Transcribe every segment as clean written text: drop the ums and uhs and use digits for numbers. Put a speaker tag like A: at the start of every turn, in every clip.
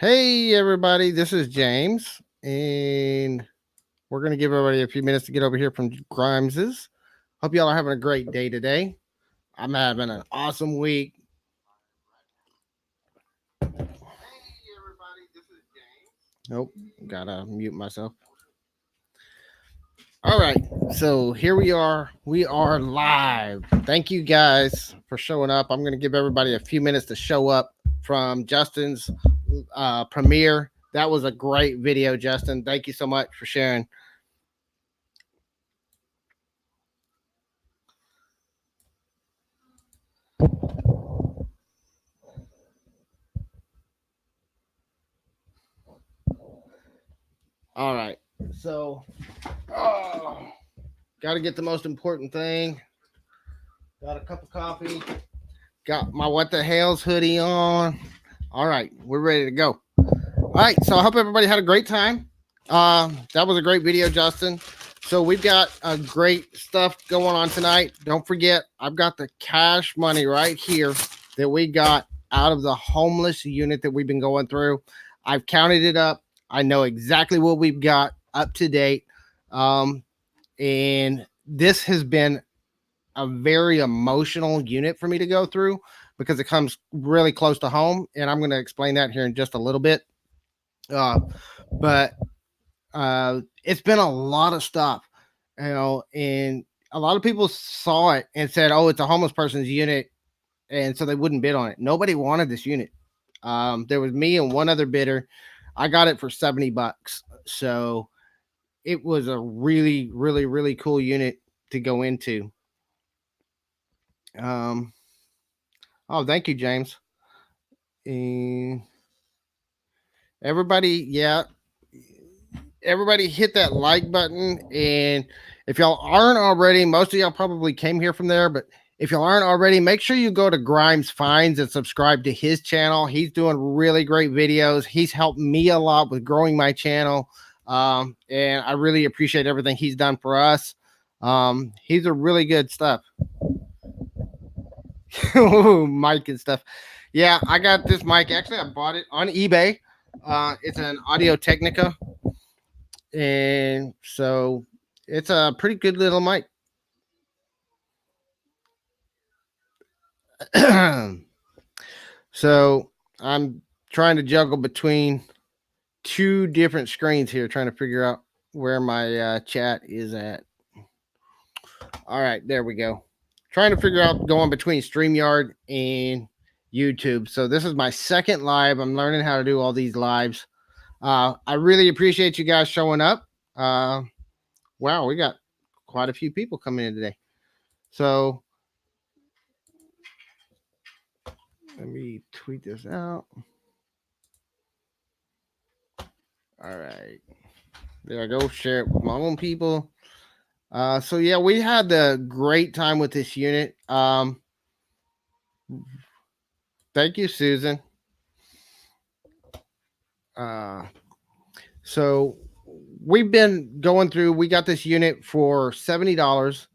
A: Hey, everybody, this is James, and we're going to give everybody a few minutes to get over here from Grimes's. Hope y'all are having a great day today. I'm having an awesome week. Nope, gotta mute myself. All right, so here we are. We are live. Thank you guys for showing up. I'm going to give everybody a few minutes to show up from Justin's premiere. That was a great video, Justin. Thank you so much for sharing. All right, so got to get the most important thing. Got a cup of coffee. Got my What the Hell's hoodie on. All right, we're ready to go. All right, so I hope everybody had a great time. That was a great video, Justin. So we've got a great stuff going on tonight. Don't forget, I've got the cash money right here that we got out of the homeless unit that we've been going through. I've counted it up. I know exactly what we've got up to date. And this has been a very emotional unit for me to go through because it comes really close to home. And I'm going to explain that here in just a little bit. But it's been a lot of stuff, and a lot of people saw it and said, "Oh, it's a homeless person's unit," and so they wouldn't bid on it. Nobody wanted this unit. There was me and one other bidder. I got it for $70, so it was a really, really, really cool unit to go into. Um, oh, thank you, James. And everybody, yeah, everybody hit that like button. And if y'all aren't already, most of y'all probably came here from there, but if y'all aren't already, make sure you go to Grimes Finds and subscribe to his channel. He's doing really great videos. He's helped me a lot with growing my channel. And I really appreciate everything he's done for us. He's a really good stuff. Mic and stuff. Yeah, I got this mic. Actually, I bought it on eBay. It's an Audio Technica, and so it's a pretty good little mic. So I'm trying to juggle between two different screens here, trying to figure out where my chat is at. All right, there we go. Trying to figure out going between StreamYard and YouTube. So this is my second live. I'm learning how to do all these lives. I really appreciate you guys showing up. Wow, we got quite a few people coming in today. So let me tweet this out. All right. There I go. Share it with my own people. So yeah, we had a great time with this unit. Thank you, Susan. So we've been going through. We got this unit for $70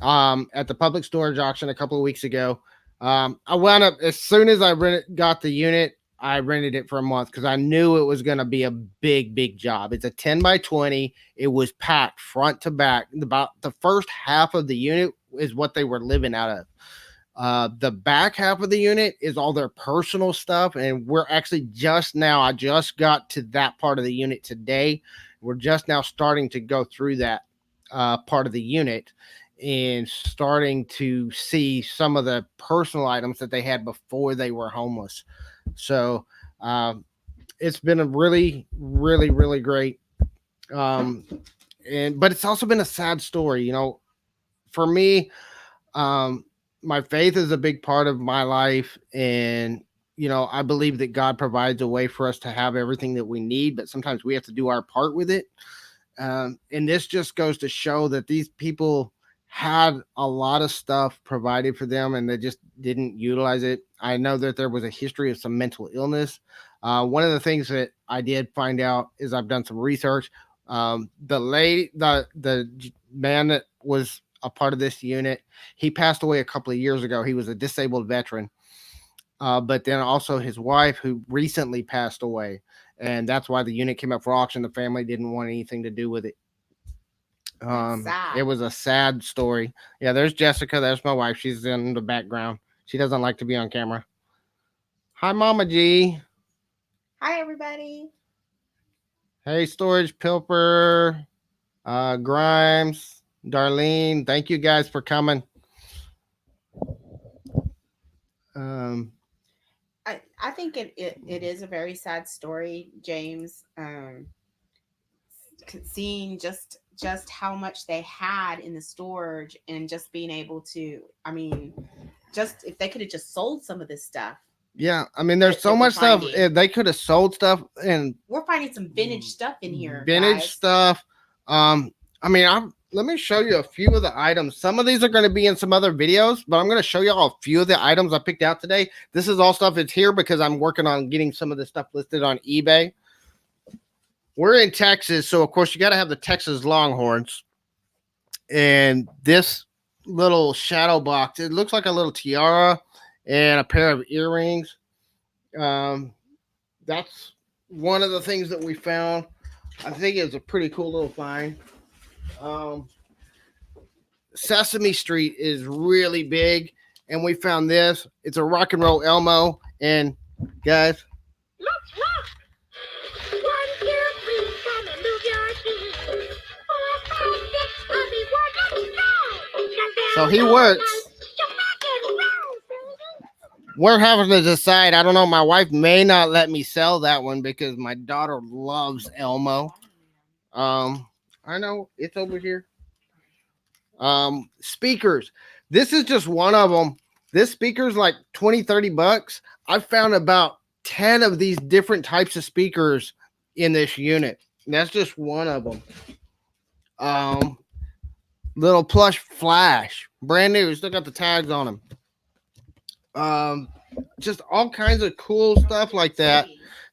A: at the public storage auction a couple of weeks ago. I wound up as soon as I got the unit, I rented it for a month because I knew it was going to be a big, big job. It's a 10 by 20. It was packed front to back. About the first half of the unit is what they were living out of. The back half of the unit is all their personal stuff. And we're actually I just got to that part of the unit today. We're just now starting to go through that part of the unit and starting to see some of the personal items that they had before they were homeless. So it's been a really, really, really great. But it's also been a sad story, for me. My faith is a big part of my life, and I believe that God provides a way for us to have everything that we need, but sometimes we have to do our part with it. And this just goes to show that these people had a lot of stuff provided for them and they just didn't utilize it. I know that there was a history of some mental illness. One of the things that I did find out is I've done some research. The man that was a part of this unit, he passed away a couple of years ago. He was a disabled veteran, but then also his wife, who recently passed away, and that's why the unit came up for auction. The family didn't want anything to do with it. It was a sad story. Yeah, there's Jessica. There's my wife. She's in the background. She doesn't like to be on camera. Hi, Mama G.
B: Hi, everybody.
A: Hey, Storage Pilper, Grimes, Darlene. Thank you guys for coming.
B: I think it is a very sad story, James. Seeing just how much they had in the storage and just being able to, I mean, just if they could have just sold some of this stuff.
A: Yeah, I mean, there's so much stuff. They could have sold stuff, and
B: we're finding some vintage stuff in here.
A: Vintage guys. Stuff. I mean, let me show you a few of the items. Some of these are going to be in some other videos, but I'm going to show you all a few of the items I picked out today. This is all stuff that's here because I'm working on getting some of this stuff listed on eBay. We're in Texas, so of course you got to have the Texas Longhorns. And this little shadow box, it looks like a little tiara and a pair of earrings. That's one of the things that we found. I think it's a pretty cool little find. Sesame Street is really big, and we found this. It's a rock and roll Elmo, and guys, let's rock. 1, 2, 3, come and move your feet. 4, 5, 6, everyone, let's go. So he works. We're having to decide. I don't know. My wife may not let me sell that one because my daughter loves Elmo. I know it's over here. Speakers. This is just one of them. This speaker's like $20-$30. I found about 10 of these different types of speakers in this unit. And that's just one of them. Little plush flash, brand new. Still got the tags on them. Just all kinds of cool stuff like that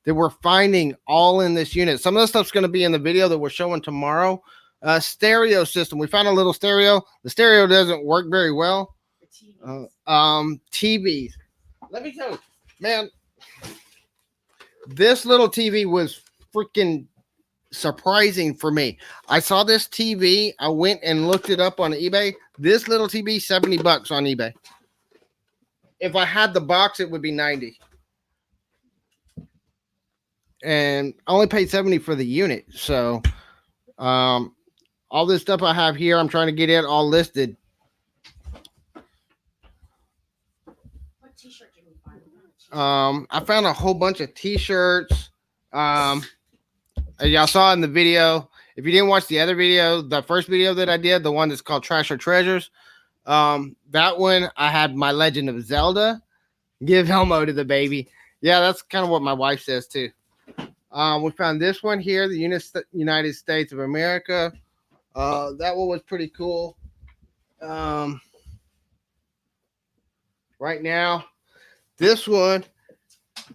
A: we're finding all in this unit. Some of the stuff's going to be in the video that we're showing tomorrow. Stereo system. We found a little stereo. The stereo doesn't work very well. TVs. Let me tell you, man, this little TV was freaking surprising for me. I saw this TV. I went and looked it up on eBay. This little TV, $70 on eBay. If I had the box, it would be $90. And I only paid $70 for the unit. So, all this stuff I have here, I'm trying to get it all listed.
B: What t-shirt did we find?
A: I found a whole bunch of t-shirts. Y'all saw in the video. If you didn't watch the other video, the first video that I did, the one that's called Trash or Treasures, that one I had my Legend of Zelda. Give Elmo to the baby. Yeah, that's kind of what my wife says too. We found this one here, the United States of America. That one was pretty cool. Right now, this one,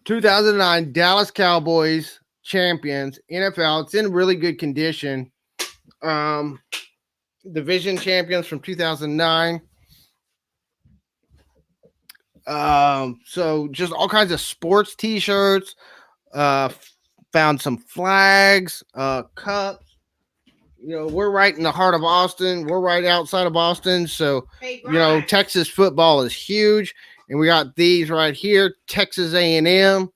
A: 2009 Dallas Cowboys champions, NFL. It's in really good condition. Division champions from 2009. So just all kinds of sports t-shirts. Found some flags, cups. You know, we're right in the heart of Austin. We're right outside of Austin. So, you know, Texas football is huge. And we got these right here, Texas A&M.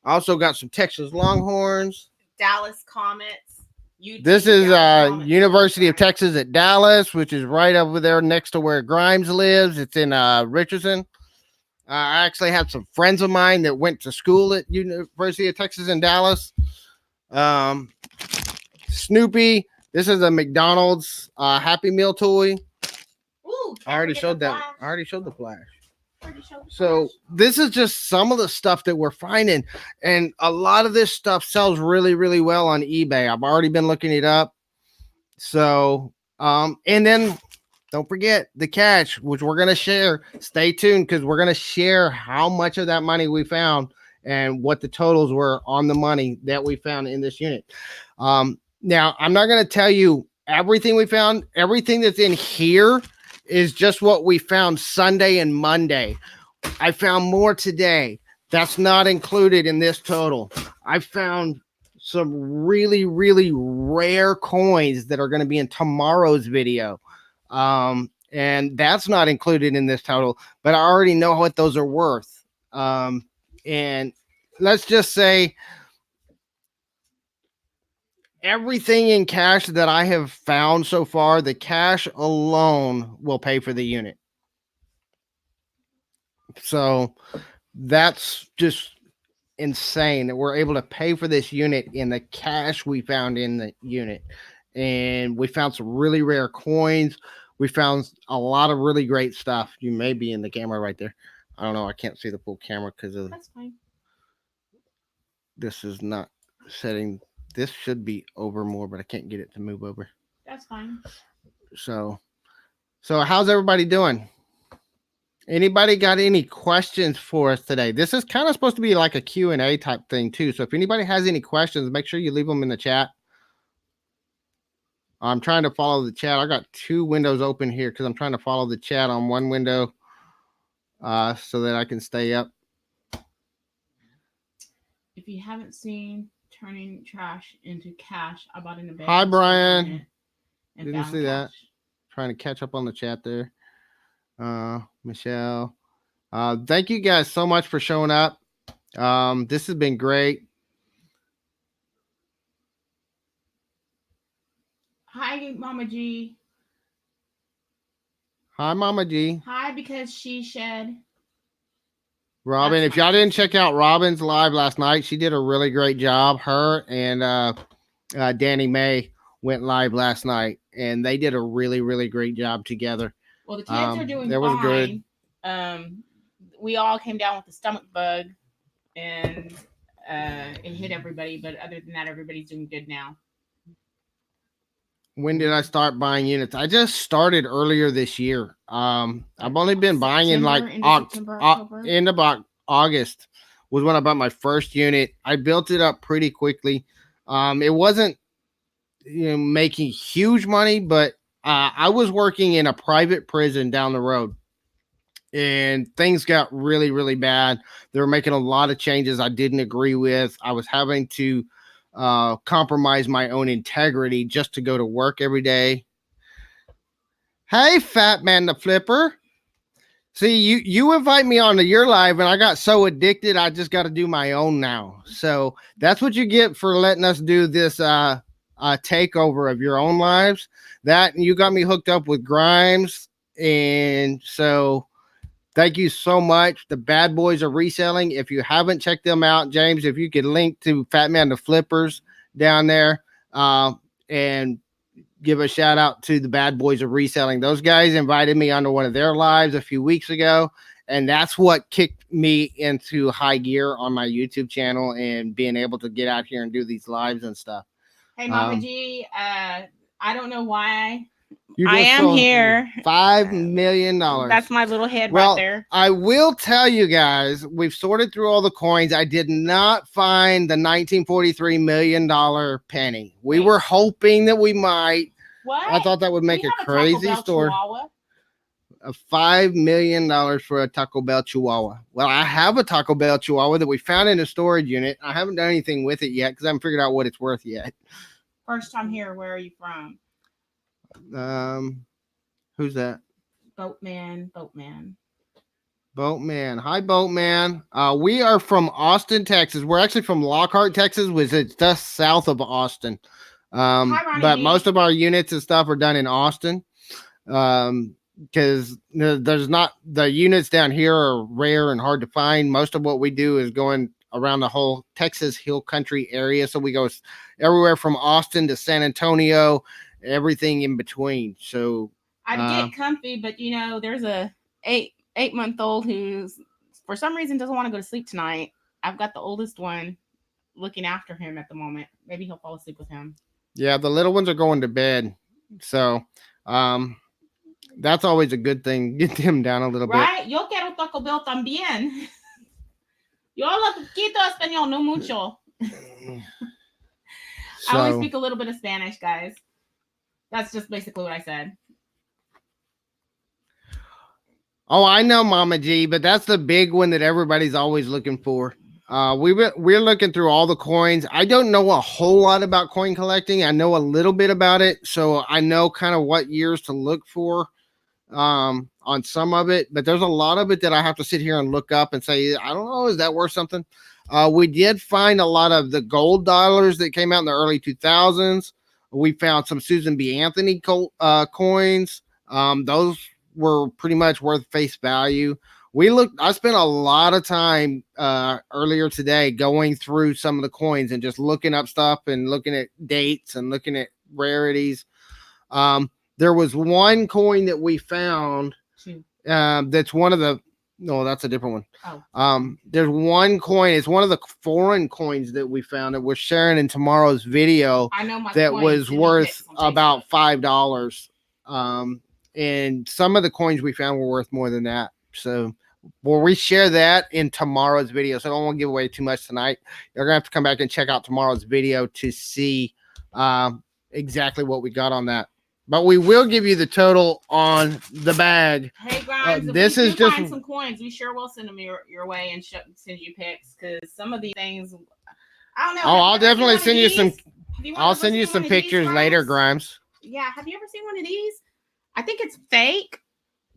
A: Also got some Texas Longhorns.
B: Dallas Comets.
A: This is University of Texas at Dallas, which is right over there next to where Grimes lives. It's in Richardson. I actually have some friends of mine that went to school at University of Texas in Dallas. Snoopy. This is a McDonald's Happy Meal toy.
B: Ooh,
A: I already showed that. I already showed the flash. So this is just some of the stuff that we're finding. And a lot of this stuff sells really, really well on eBay. I've already been looking it up. So, and then don't forget the cash, which we're going to share. Stay tuned because we're going to share how much of that money we found and what the totals were on the money that we found in this unit. Now, I'm not going to tell you everything we found. Everything that's in here is just what we found Sunday and Monday. I found more today. That's not included in this total. I found some really, really rare coins that are going to be in tomorrow's video. And that's not included in this total, but I already know what those are worth. And let's just say everything in cash that I have found so far, the cash alone will pay for the unit. So that's just insane that we're able to pay for this unit in the cash we found in the unit. And we found some really rare coins. We found a lot of really great stuff. You may be in the camera right there. I don't know. I can't see the full camera because of
B: That's fine.
A: this is not setting. This should be over more, but I can't get it to move over.
B: That's fine.
A: So how's everybody doing? Anybody got any questions for us today? This is kind of supposed to be like a Q&A type thing too. So if anybody has any questions, make sure you leave them in the chat. I'm trying to follow the chat. I got two windows open here because I'm trying to follow the chat on one window so that I can stay up.
B: If you haven't seen Turning Trash into Cash, I bought in a bed.
A: Hi, Brian. Didn't see that. Trying to catch up on the chat there. Michelle. Thank you guys so much for showing up. This has been great.
B: Hi, Mama G.
A: Hi, Mama G.
B: Hi, because she shed.
A: Robin, if y'all didn't check out Robin's live last night, she did a really great job. Her and Danny May went live last night, and they did a really, really great job together.
B: Well, the kids are doing
A: that
B: fine.
A: Was good.
B: We all came down with the stomach bug, and it hit everybody. But other than that, everybody's doing good now.
A: When did I start buying units? I just started earlier this year. I've only been buying in like end of August was when I bought my first unit. I built it up pretty quickly. It wasn't making huge money, but I was working in a private prison down the road, and things got really, really bad. They were making a lot of changes I didn't agree with. I was having to compromise my own integrity just to go to work every day. Hey, Fat Man the Flipper. See, you invite me onto your live, and I got so addicted, I just got to do my own now. So that's what you get for letting us do this takeover of your own lives. That you got me hooked up with Grimes, and so thank you so much. The Bad Boys are reselling. If you haven't checked them out, James, if you could link to Fat Man the Flippers down there, and give a shout out to the Bad Boys of Reselling. Those guys invited me onto one of their lives a few weeks ago, and that's what kicked me into high gear on my YouTube channel and being able to get out here and do these lives and stuff.
B: Hey, Mama G, I don't know why. I am here.
A: $5 million.
B: That's my little head right there.
A: I will tell you guys, we've sorted through all the coins. I did not find the $1943 million penny. We were hoping that we might.
B: What?
A: I thought that would make a crazy story. $5 million for a Taco Bell Chihuahua. Well, I have a Taco Bell Chihuahua that we found in a storage unit. I haven't done anything with it yet because I haven't figured out what it's worth yet.
B: First time here. Where are you from?
A: Who's that?
B: Boatman.
A: Hi, Boatman. We are from Austin, Texas. We're actually from Lockhart, Texas, which is just south of Austin. But most of our units and stuff are done in Austin. Because there's not, the units down here are rare and hard to find. Most of what we do is going around the whole Texas Hill Country area. So we go everywhere from Austin to San Antonio, everything in between. So
B: I'd get comfy, but there's a 8-month-old who's for some reason doesn't want to go to sleep tonight. I've got the oldest one looking after him at the moment. Maybe he'll fall asleep with him.
A: Yeah, the little ones are going to bed. So that's always a good thing. Get them down a little bit.
B: Right? Yo quiero Taco Bell también. Yo hablo poquito español, no mucho. I only speak a little bit of Spanish, guys. That's just basically what I said.
A: Oh, I know, Mama G, but that's the big one that everybody's always looking for. We're looking through all the coins. I don't know a whole lot about coin collecting. I know a little bit about it, so I know kind of what years to look for on some of it. But there's a lot of it that I have to sit here and look up and say, I don't know, is that worth something? We did find a lot of the gold dollars that came out in the early 2000s. We found some Susan B. Anthony coins. Those were pretty much worth face value. I spent a lot of time earlier today going through some of the coins and just looking up stuff and looking at dates and looking at rarities. There was one coin that we found that's one of the, no, that's a different one. Oh. There's one coin, it's one of the foreign coins that we found that we're sharing in tomorrow's video.
B: I know my
A: that was worth about $5. And some of the coins we found were worth more than that. So we'll reshare that in tomorrow's video. So I don't want to give away too much tonight. You're gonna have to come back and check out tomorrow's video to see exactly what we got on that. But we will give you the total on the bag.
B: Hey, Grimes,
A: this is just
B: find some coins. We sure will send them your way and send you pics, because some of these things, I don't know.
A: Oh, I'll definitely send you some. I'll send you some pictures later, Grimes.
B: Yeah, have you ever seen one of these? I think it's fake,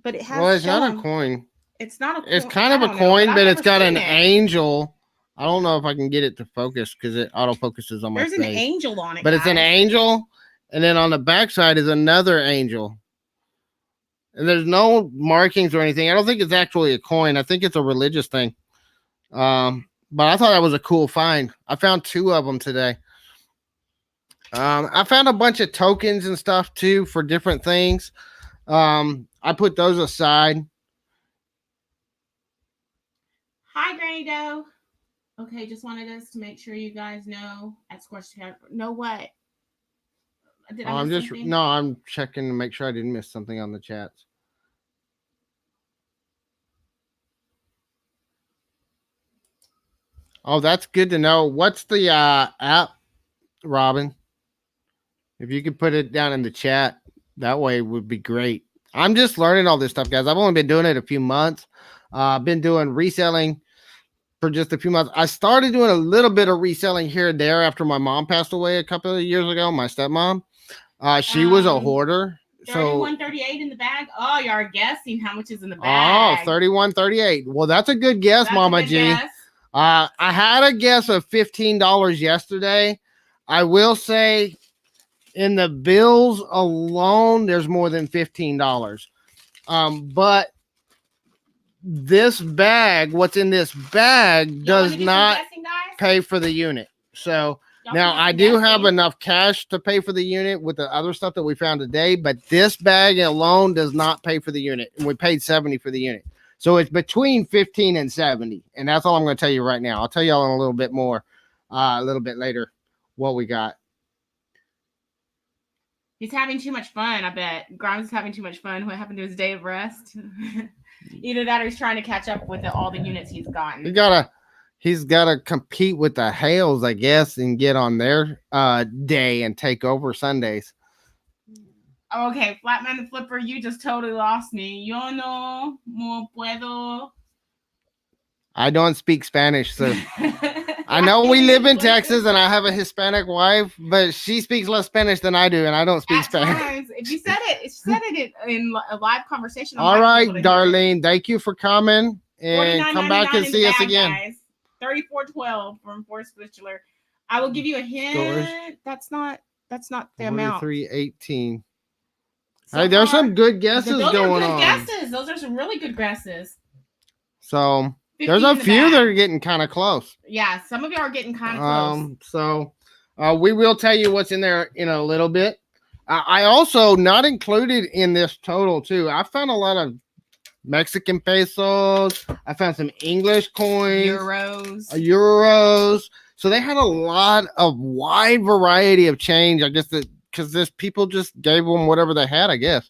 B: but it has.
A: Well, it's not a coin.
B: It's not a coin.
A: It's kind of a coin, but it's got an angel. I don't know if I can get it to focus because it auto focuses on my face.
B: There's an angel on it.
A: But it's an angel, and then on the backside is another angel. And there's no markings or anything. I don't think it's actually a coin. I think it's a religious thing. But I thought that was a cool find. I found 2 of them today. I found a bunch of tokens and stuff too for different things. I put those aside.
B: Hi, Granny Doe. Okay, just wanted us to make sure you guys know at Squash. Know what?
A: I'm checking to make sure I didn't miss something on the chats. Oh, that's good to know. What's the app, Robin? If you could put it down in the chat, that way it would be great. I'm just learning all this stuff, guys. I've only been doing it a few months. I've been doing reselling for just a few months. I started doing a little bit of reselling here and there after my mom passed away a couple of years ago, my stepmom. She was a hoarder.
B: 31.38 in the bag. Oh, you are guessing how much is in the bag.
A: Oh, 31.38. Well, that's a good guess, Mama G. Guess. I had a guess of $15 yesterday. I will say in the bills alone, there's more than $15. But this bag, what's in this bag, does not pay for the unit. So now I do have enough cash to pay for the unit with the other stuff that we found today, but this bag alone does not pay for the unit. And we paid $70 for the unit. So it's between 15 and 70. And that's all I'm going to tell you right now. I'll tell y'all in a little bit more, a little bit later, what we got.
B: He's having too much fun, I bet. Grimes is having too much fun. What happened to his day of rest? Either that or he's trying to catch up with all the units he's gotten.
A: He's gotta compete with the Hales, I guess, and get on their day and take over Sundays.
B: Okay, Flatman the Flipper, you just totally lost me. Yo no puedo.
A: I don't speak Spanish, so I know we live in Texas and I have a Hispanic wife, but she speaks less Spanish than I do, and I don't speak Spanish.
B: Times, if you said it in a live conversation.
A: All right, Darlene, thank you for coming, and come back and see us again. Guys.
B: 34.12 from Forrest Bushler. I will give you a hint. That's not the amount.
A: 43.18. So hey, there's some good guesses going on.
B: Guesses. Those are some really good guesses.
A: So there's a few that are getting kind of close.
B: Yeah, some of you are getting kind of close.
A: So we will tell you what's in there in a little bit. I also, not included in this total too, I found a lot of Mexican pesos. I found some English coins. Euros. So they had a lot of wide variety of change. I guess that because this people just gave them whatever they had, I guess.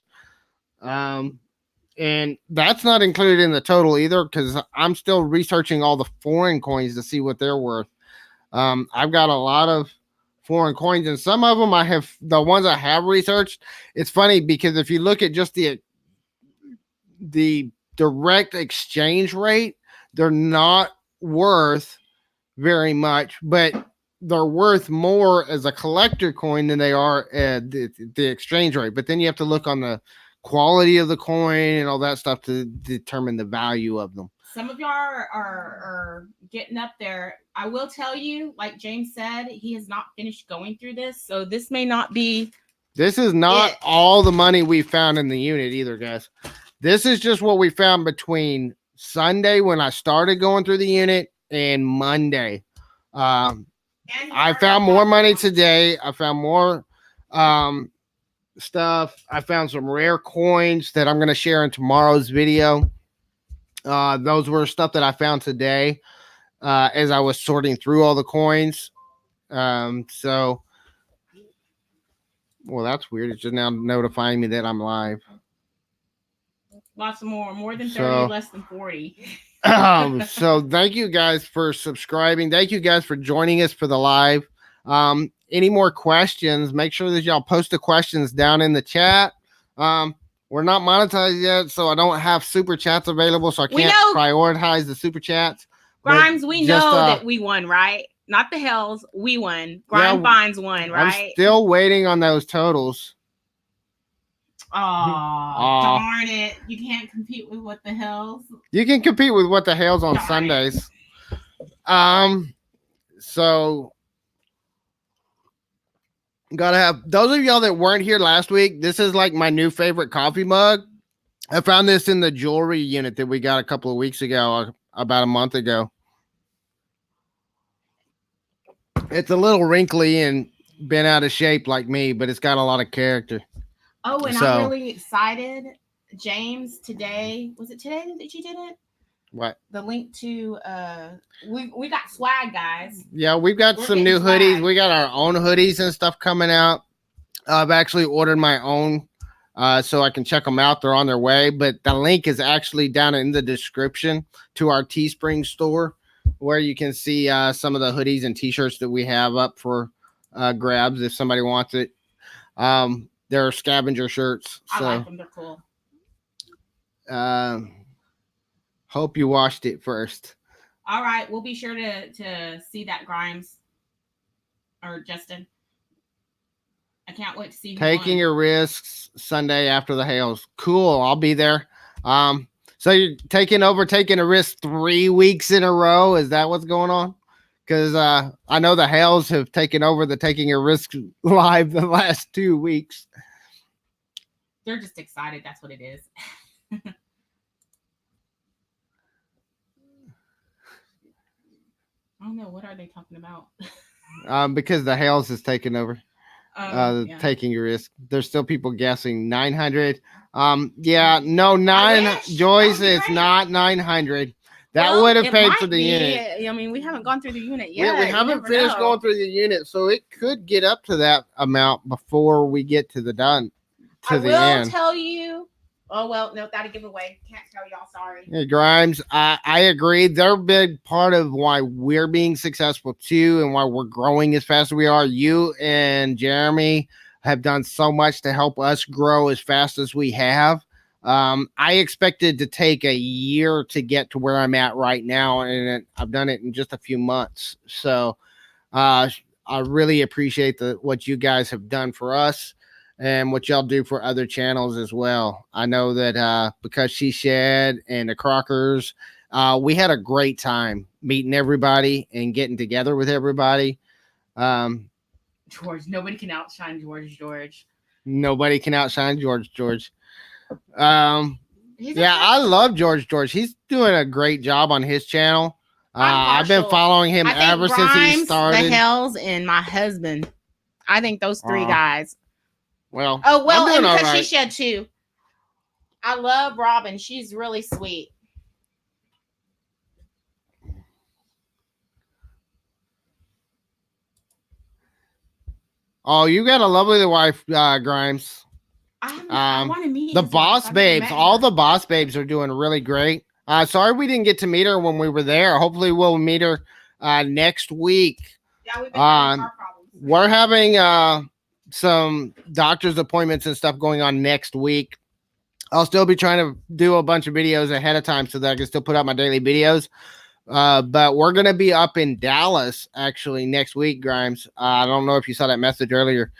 A: And that's not included in the total either, because I'm still researching all the foreign coins to see what they're worth. I've got a lot of foreign coins, and some of them the ones I have researched. It's funny because if you look at just the direct exchange rate, they're not worth very much, but they're worth more as a collector coin than they are at the exchange rate. But then you have to look on the quality of the coin and all that stuff to determine the value of them.
B: Some of y'all are getting up there. I will tell you, like James said, he has not finished going through this, so this may not be.
A: This is not all the money we found in the unit either, guys. This is just what we found between Sunday when I started going through the unit and Monday. I found more money today. I found more stuff. I found some rare coins that I'm going to share in tomorrow's video. Those were stuff that I found today as I was sorting through all the coins. So, well, that's weird. It's just now notifying me that I'm live.
B: Lots more than 30, less than 40.
A: So thank you guys for subscribing. Thank you guys for joining us for the live. Any more questions, make sure that y'all post the questions down in the chat. We're not monetized yet, so I don't have super chats available, so I can't prioritize the super chats.
B: Grimes, we know that we won, right? Not the Hells, we won. Grimes Fines won, right?
A: I'm still waiting on those totals.
B: Oh, darn it. You can't compete with What the Hells.
A: You can compete with What the Hells on Sundays. So gotta have those of y'all that weren't here last week. This is like my new favorite coffee mug. I found this in the jewelry unit that we got a couple of weeks ago, about a month ago. It's a little wrinkly and been out of shape like me, but it's got a lot of character.
B: Oh, and I'm really excited. James, today, was it today that you did it?
A: What?
B: The link to we got swag, guys.
A: Yeah, we've got some new hoodies. We got our own hoodies and stuff coming out. I've actually ordered my own so I can check them out. They're on their way, but the link is actually down in the description to our Teespring store where you can see some of the hoodies and t-shirts that we have up for grabs if somebody wants it. They're scavenger shirts. So,
B: I like them. They're cool.
A: Hope you washed it first.
B: All right. We'll be sure to see that, Grimes. Or Justin. I can't wait to see
A: Taking your risks Sunday after the Hails. Cool. I'll be there. So you're taking a risk 3 weeks in a row. Is that what's going on? Because I know the Hails have taken over the Taking a Risk live the last 2 weeks.
B: They're just excited. That's what it is. I don't know. What are they talking about?
A: Because the Hails has taken over. Taking a risk. There's still people guessing 900. Joyce, it's not 900. That would have paid for the unit.
B: I mean, we haven't gone through the unit yet.
A: We haven't finished going through the unit, so it could get up to that amount before we get to the end.
B: I will tell you. Oh, well, no, that'll give away. Can't tell y'all, sorry.
A: Hey, Grimes, I agree. They're a big part of why we're being successful, too, and why we're growing as fast as we are. You and Jeremy have done so much to help us grow as fast as we have. I expected to take a year to get to where I'm at right now, and I've done it in just a few months. So I really appreciate what you guys have done for us. And what y'all do for other channels as well. I know that because She Shed and the Crockers, we had a great time meeting everybody and getting together with everybody.
B: George, nobody can outshine George.
A: Nobody can outshine George. I love George. He's doing a great job on his channel. I've been following him ever since he started.
B: The Hells and my husband. I think those three guys.
A: Well,
B: and because She Shed too. I love Robin. She's really sweet.
A: Oh, you got a lovely wife, Grimes.
B: I want to meet
A: the Boss Babes. All the Boss Babes are doing really great. Sorry we didn't get to meet her when we were there. Hopefully we'll meet her next week.
B: Yeah, we've been having car problems.
A: We're having some doctor's appointments and stuff going on next week. I'll still be trying to do a bunch of videos ahead of time so that I can still put out my daily videos. But we're going to be up in Dallas actually next week, Grimes. I don't know if you saw that message earlier.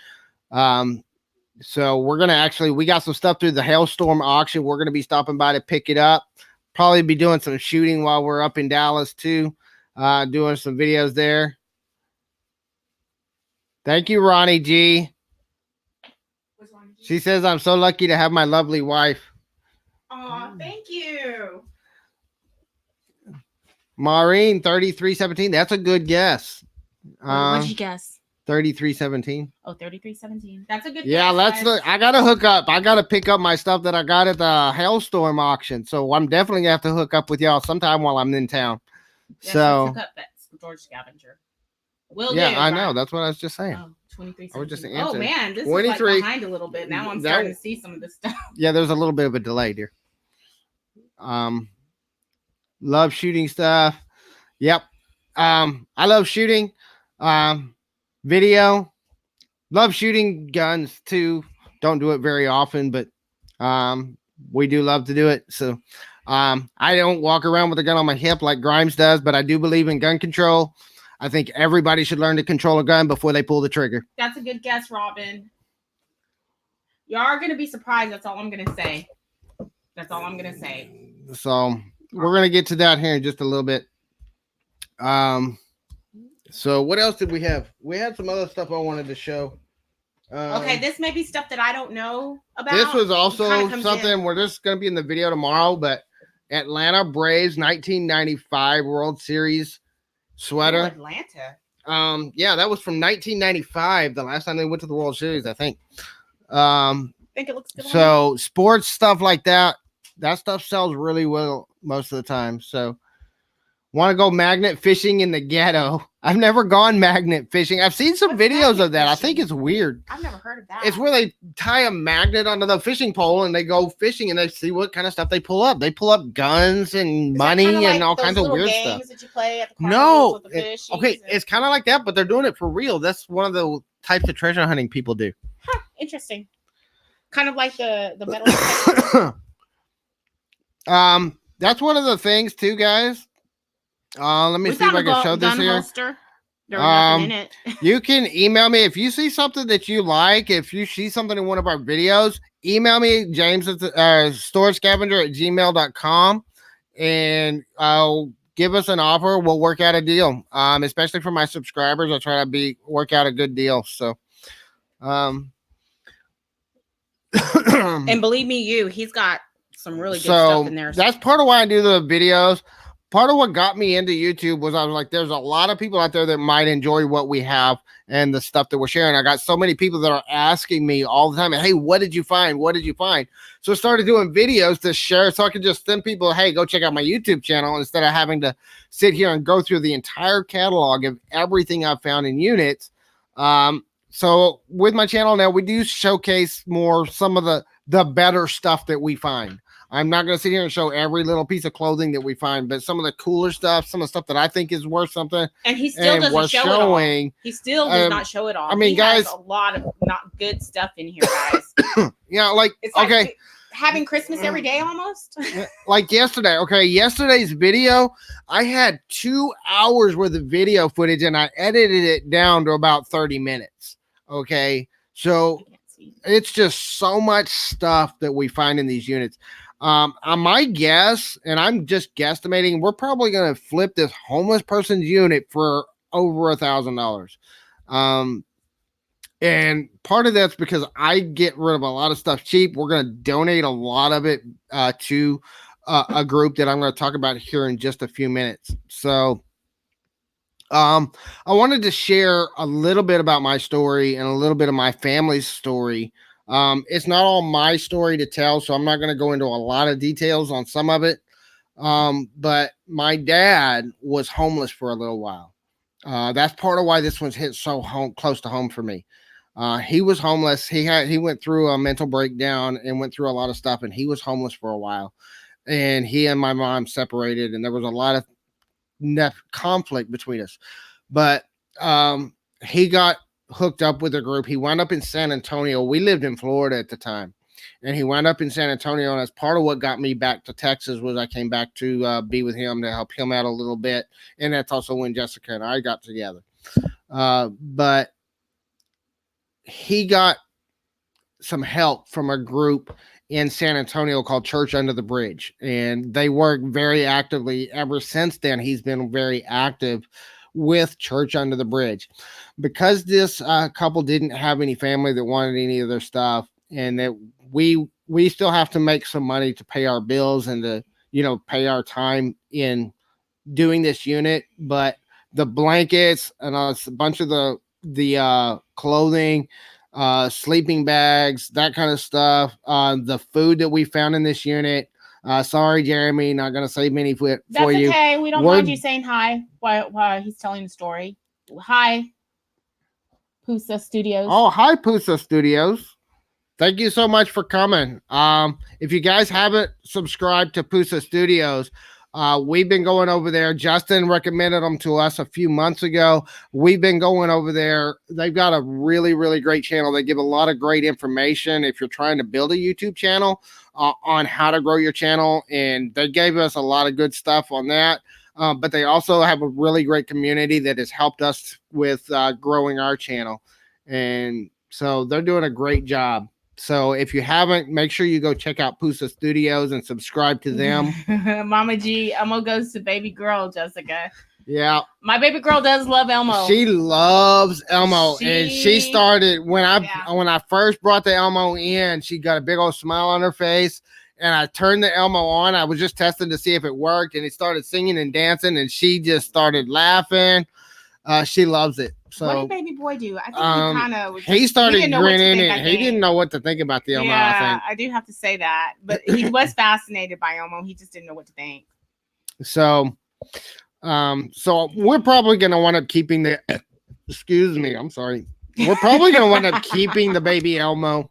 A: So we're going to actually, we got some stuff through the Hailstorm auction. We're going to be stopping by to pick it up. Probably be doing some shooting while we're up in Dallas too. Doing some videos there. Thank you, Ronnie G. She says, I'm so lucky to have my lovely wife.
B: Oh, thank you.
A: Maureen, 3317. That's a good guess.
B: What'd you guess?
A: 3317.
B: Oh, 3317. That's a good
A: yeah,
B: guess.
A: let's look. I gotta hook up. I gotta pick up my stuff that I got at the Hailstorm auction. So I'm definitely gonna have to hook up with y'all sometime while I'm in town.
B: Yes,
A: so
B: let's hook up at George Scavenger. Will
A: yeah,
B: do,
A: I know. That's what I was just saying.
B: Oh, 23.
A: I was just
B: Oh
A: answering.
B: man, this
A: 23.
B: is like behind a little bit. Now I'm starting to see some of this stuff.
A: Yeah, there's a little bit of a delay, dear. Love shooting stuff. Yep. I love shooting. Video. Love shooting guns too. Don't do it very often, but we do love to do it. So I don't walk around with a gun on my hip like Grimes does, but I do believe in gun control. I think everybody should learn to control a gun before they pull the trigger.
B: That's a good guess, Robin. You are going to be surprised. That's all I'm going to say. That's all I'm going to say.
A: So we're going to get to that here in just a little bit. So what else did we have? We had some other stuff I wanted to show.
B: Okay, this may be stuff that I don't know about.
A: This was also something we're just going to be in the video tomorrow, but Atlanta Braves 1995 World Series sweater.
B: Oh, Atlanta.
A: Yeah, that was from 1995, the last time they went to the World Series, I think.
B: I think it looks good.
A: So sports stuff like that stuff sells really well most of the time. So want to go magnet fishing in the ghetto. I've never gone magnet fishing. I've seen some videos of that. Fishing? I think it's weird.
B: I've never heard of that.
A: It's where they tie a magnet onto the fishing pole and they go fishing and they see what kind of stuff they pull up. They pull up guns and money and like all kinds of weird stuff.
B: That you play at the
A: no,
B: with the fish
A: it's kind of like that, but they're doing it for real. That's one of the types of treasure hunting people do.
B: Huh, interesting. Kind of like the metal.
A: That's one of the things too, guys. Let me see if I can show this here.
B: Holster. There was nothing in it.
A: You can email me if you see something that you like. If you see something in one of our videos, email me, James at storescavenger@gmail.com, and I'll give us an offer. We'll work out a deal. Especially for my subscribers, I'll try to work out a good deal. So,
B: and believe me, he's got some really good stuff in there.
A: That's part of why I do the videos. Part of what got me into YouTube was I was like, there's a lot of people out there that might enjoy what we have and the stuff that we're sharing. I got so many people that are asking me all the time, hey, what did you find? What did you find? So I started doing videos to share so I could just send people, hey, go check out my YouTube channel instead of having to sit here and go through the entire catalog of everything I've found in units. So with my channel now, we do showcase more some of the better stuff that we find. I'm not going to sit here and show every little piece of clothing that we find, but some of the cooler stuff, some of the stuff that I think is worth something.
B: And he still doesn't show it all. He still does not show it all.
A: I mean, guys,
B: has a lot of not good stuff in here, guys.
A: Yeah, like,
B: it's like okay. Having Christmas every day almost.
A: Like yesterday. Okay, yesterday's video, I had 2 hours worth of video footage and I edited it down to about 30 minutes. Okay, so it's just so much stuff that we find in these units. My guess, and I'm just guesstimating, we're probably going to flip this homeless person's unit for over $1,000. And part of that's because I get rid of a lot of stuff cheap. We're going to donate a lot of it to a group that I'm going to talk about here in just a few minutes. So I wanted to share a little bit about my story and a little bit of my family's story. It's not all my story to tell, so I'm not going to go into a lot of details on some of it. But my dad was homeless for a little while. That's part of why this one's hit so close to home for me. He was homeless. He went through a mental breakdown and went through a lot of stuff, and he was homeless for a while. And he and my mom separated, and there was a lot of conflict between us. But he got hooked up with a group. He wound up in San Antonio. We lived in Florida at the time. and he wound up in San Antonio. And that's part of what got me back to Texas was I came back to be with him to help him out a little bit, and that's also when Jessica and I got together. But he got some help from a group in San Antonio called Church Under the Bridge, and they work very actively. Ever since then, he's been very active with Church Under the Bridge because this couple didn't have any family that wanted any of their stuff, and that we still have to make some money to pay our bills and to pay our time in doing this unit. But the blankets and a bunch of the clothing, sleeping bags, that kind of stuff, the food that we found in this unit. Sorry, Jeremy, not gonna save many for
B: That's
A: you.
B: Okay. We don't mind you saying hi while he's telling the story. Hi, Pusa Studios.
A: Oh, hi, Pusa Studios. Thank you so much for coming. If you guys haven't subscribed to Pusa Studios, we've been going over there. Justin recommended them to us a few months ago. We've been going over there. They've got a really, really great channel. They give a lot of great information if you're trying to build a YouTube channel on how to grow your channel. And they gave us a lot of good stuff on that. But they also have a really great community that has helped us with growing our channel. And so they're doing a great job. So if you haven't, make sure you go check out Pusa Studios and subscribe to them.
B: Mama G, Elmo goes to baby girl, Jessica.
A: Yeah.
B: My baby girl does love Elmo.
A: She loves Elmo. And she started when I first brought the Elmo in, she got a big old smile on her face. And I turned the Elmo on. I was just testing to see if it worked. And it started singing and dancing. And she just started laughing. She loves it. So
B: what did baby boy do? I think
A: he started grinning and he didn't know what to think about the Elmo.
B: Yeah, I do have to say that. But he was fascinated by Elmo. He just didn't know what to think.
A: So we're probably gonna wind up keeping the excuse me, I'm sorry. We're probably gonna wind up keeping the baby Elmo.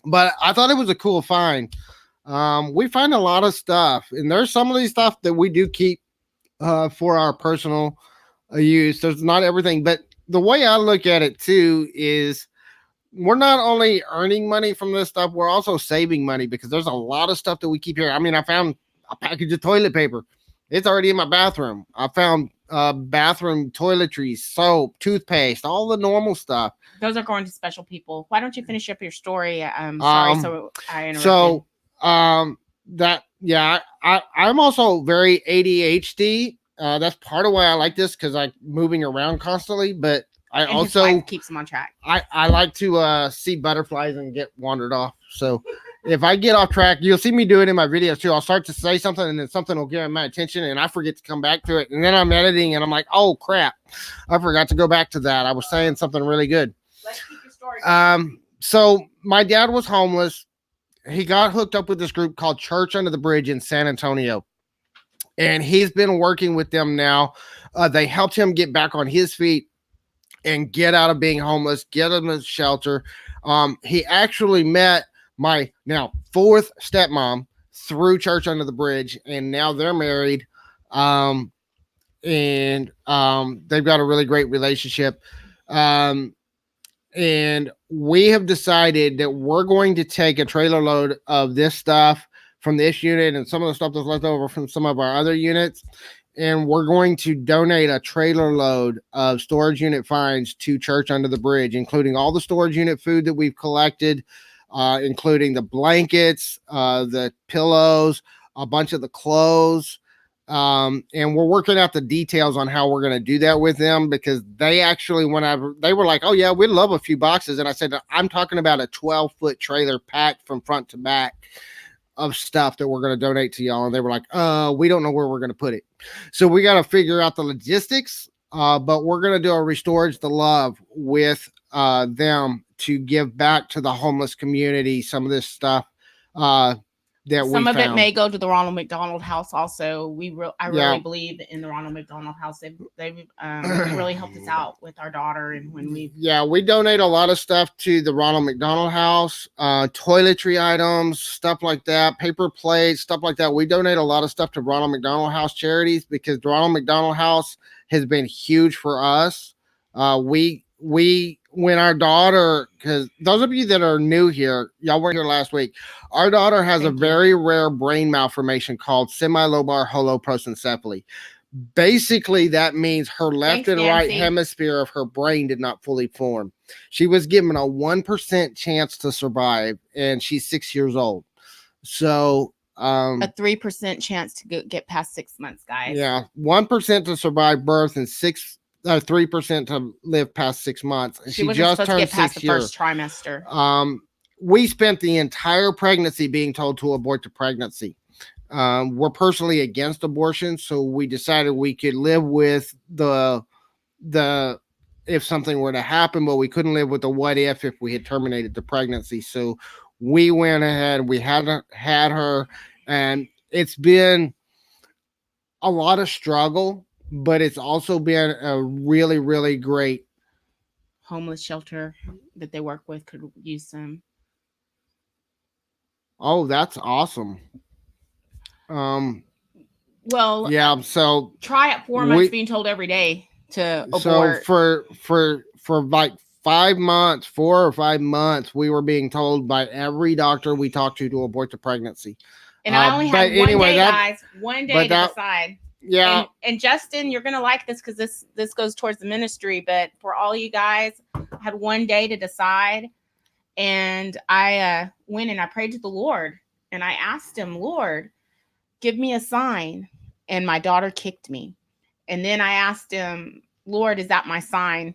A: But I thought it was a cool find. We find a lot of stuff, and there's some of these stuff that we do keep for our personal use. There's not everything, but the way I look at it too is we're not only earning money from this stuff, we're also saving money because there's a lot of stuff that we keep here. I mean, I found a package of toilet paper. It's already in my bathroom. I found bathroom toiletries, soap, toothpaste, all the normal stuff.
B: Those are going to special people. Why don't you finish up your story? Sorry, so I interrupted.
A: So I'm also very ADHD. That's part of why I like this because I'm moving around constantly, but I
B: and
A: also
B: his wife keeps him on track.
A: I like to see butterflies and get wandered off. So if I get off track, you'll see me do it in my videos too. I'll start to say something and then something will get my attention and I forget to come back to it. And then I'm editing and I'm like, oh crap, I forgot to go back to that. I was saying something really good.
B: Let's keep your story.
A: So my dad was homeless. He got hooked up with this group called Church Under the Bridge in San Antonio. And he's been working with them now. They helped him get back on his feet and get out of being homeless, get him a shelter. He actually met my now fourth stepmom through Church Under the Bridge, and now they're married. And they've got a really great relationship. And we have decided that we're going to take a trailer load of this stuff from this unit and some of the stuff that's left over from some of our other units. And we're going to donate a trailer load of storage unit finds to Church Under the Bridge, including all the storage unit food that we've collected, including the blankets, the pillows, a bunch of the clothes. And we're working out the details on how we're going to do that with them because they actually, they were like, oh yeah, we'd love a few boxes. And I said, I'm talking about a 12-foot trailer packed from front to back of stuff that we're going to donate to y'all. And they were like, we don't know where we're going to put it. So we got to figure out the logistics, but we're going to do a Restore the Love with them to give back to the homeless community some of this stuff that
B: some of it may go to the Ronald McDonald House. Also, I really believe in the Ronald McDonald House. They've really helped us out with our daughter, and when we
A: donate a lot of stuff to the Ronald McDonald House, toiletry items, stuff like that, paper plates, stuff like that. We donate a lot of stuff to Ronald McDonald House charities because the Ronald McDonald House has been huge for us. We when our daughter, because those of you that are new here, y'all weren't here last week. Our daughter has a
B: Thank you.
A: very rare brain malformation called semi-lobar holoprosencephaly. Basically, that means her left
B: Thanks,
A: and right
B: Nancy.
A: hemisphere of her brain did not fully form. She was given a 1% chance to survive, and she's 6 years old. So,
B: A 3% chance to get past 6 months, guys.
A: yeah, 1% to survive birth and 3% to live past 6 months. And
B: She wasn't supposed to get past the first trimester.
A: We spent the entire pregnancy being told to abort the pregnancy. We're personally against abortion, so we decided we could live with the if something were to happen, but we couldn't live with the what if we had terminated the pregnancy. So we went ahead, we had her, and it's been a lot of struggle, but it's also been a really, really great
B: homeless shelter that they work with could use some.
A: Oh, that's awesome.
B: Well,
A: yeah, so
B: try at 4 months being told every day to abort.
A: So for like 5 months, 4 or 5 months, we were being told by every doctor we talked to abort the pregnancy.
B: And I only had one day, guys. One day to decide.
A: Yeah.
B: And Justin, you're gonna like this because this goes towards the ministry. But for all you guys, I had one day to decide, and I went and I prayed to the Lord, and I asked him, Lord, give me a sign. And my daughter kicked me. And then I asked him, Lord, is that my sign?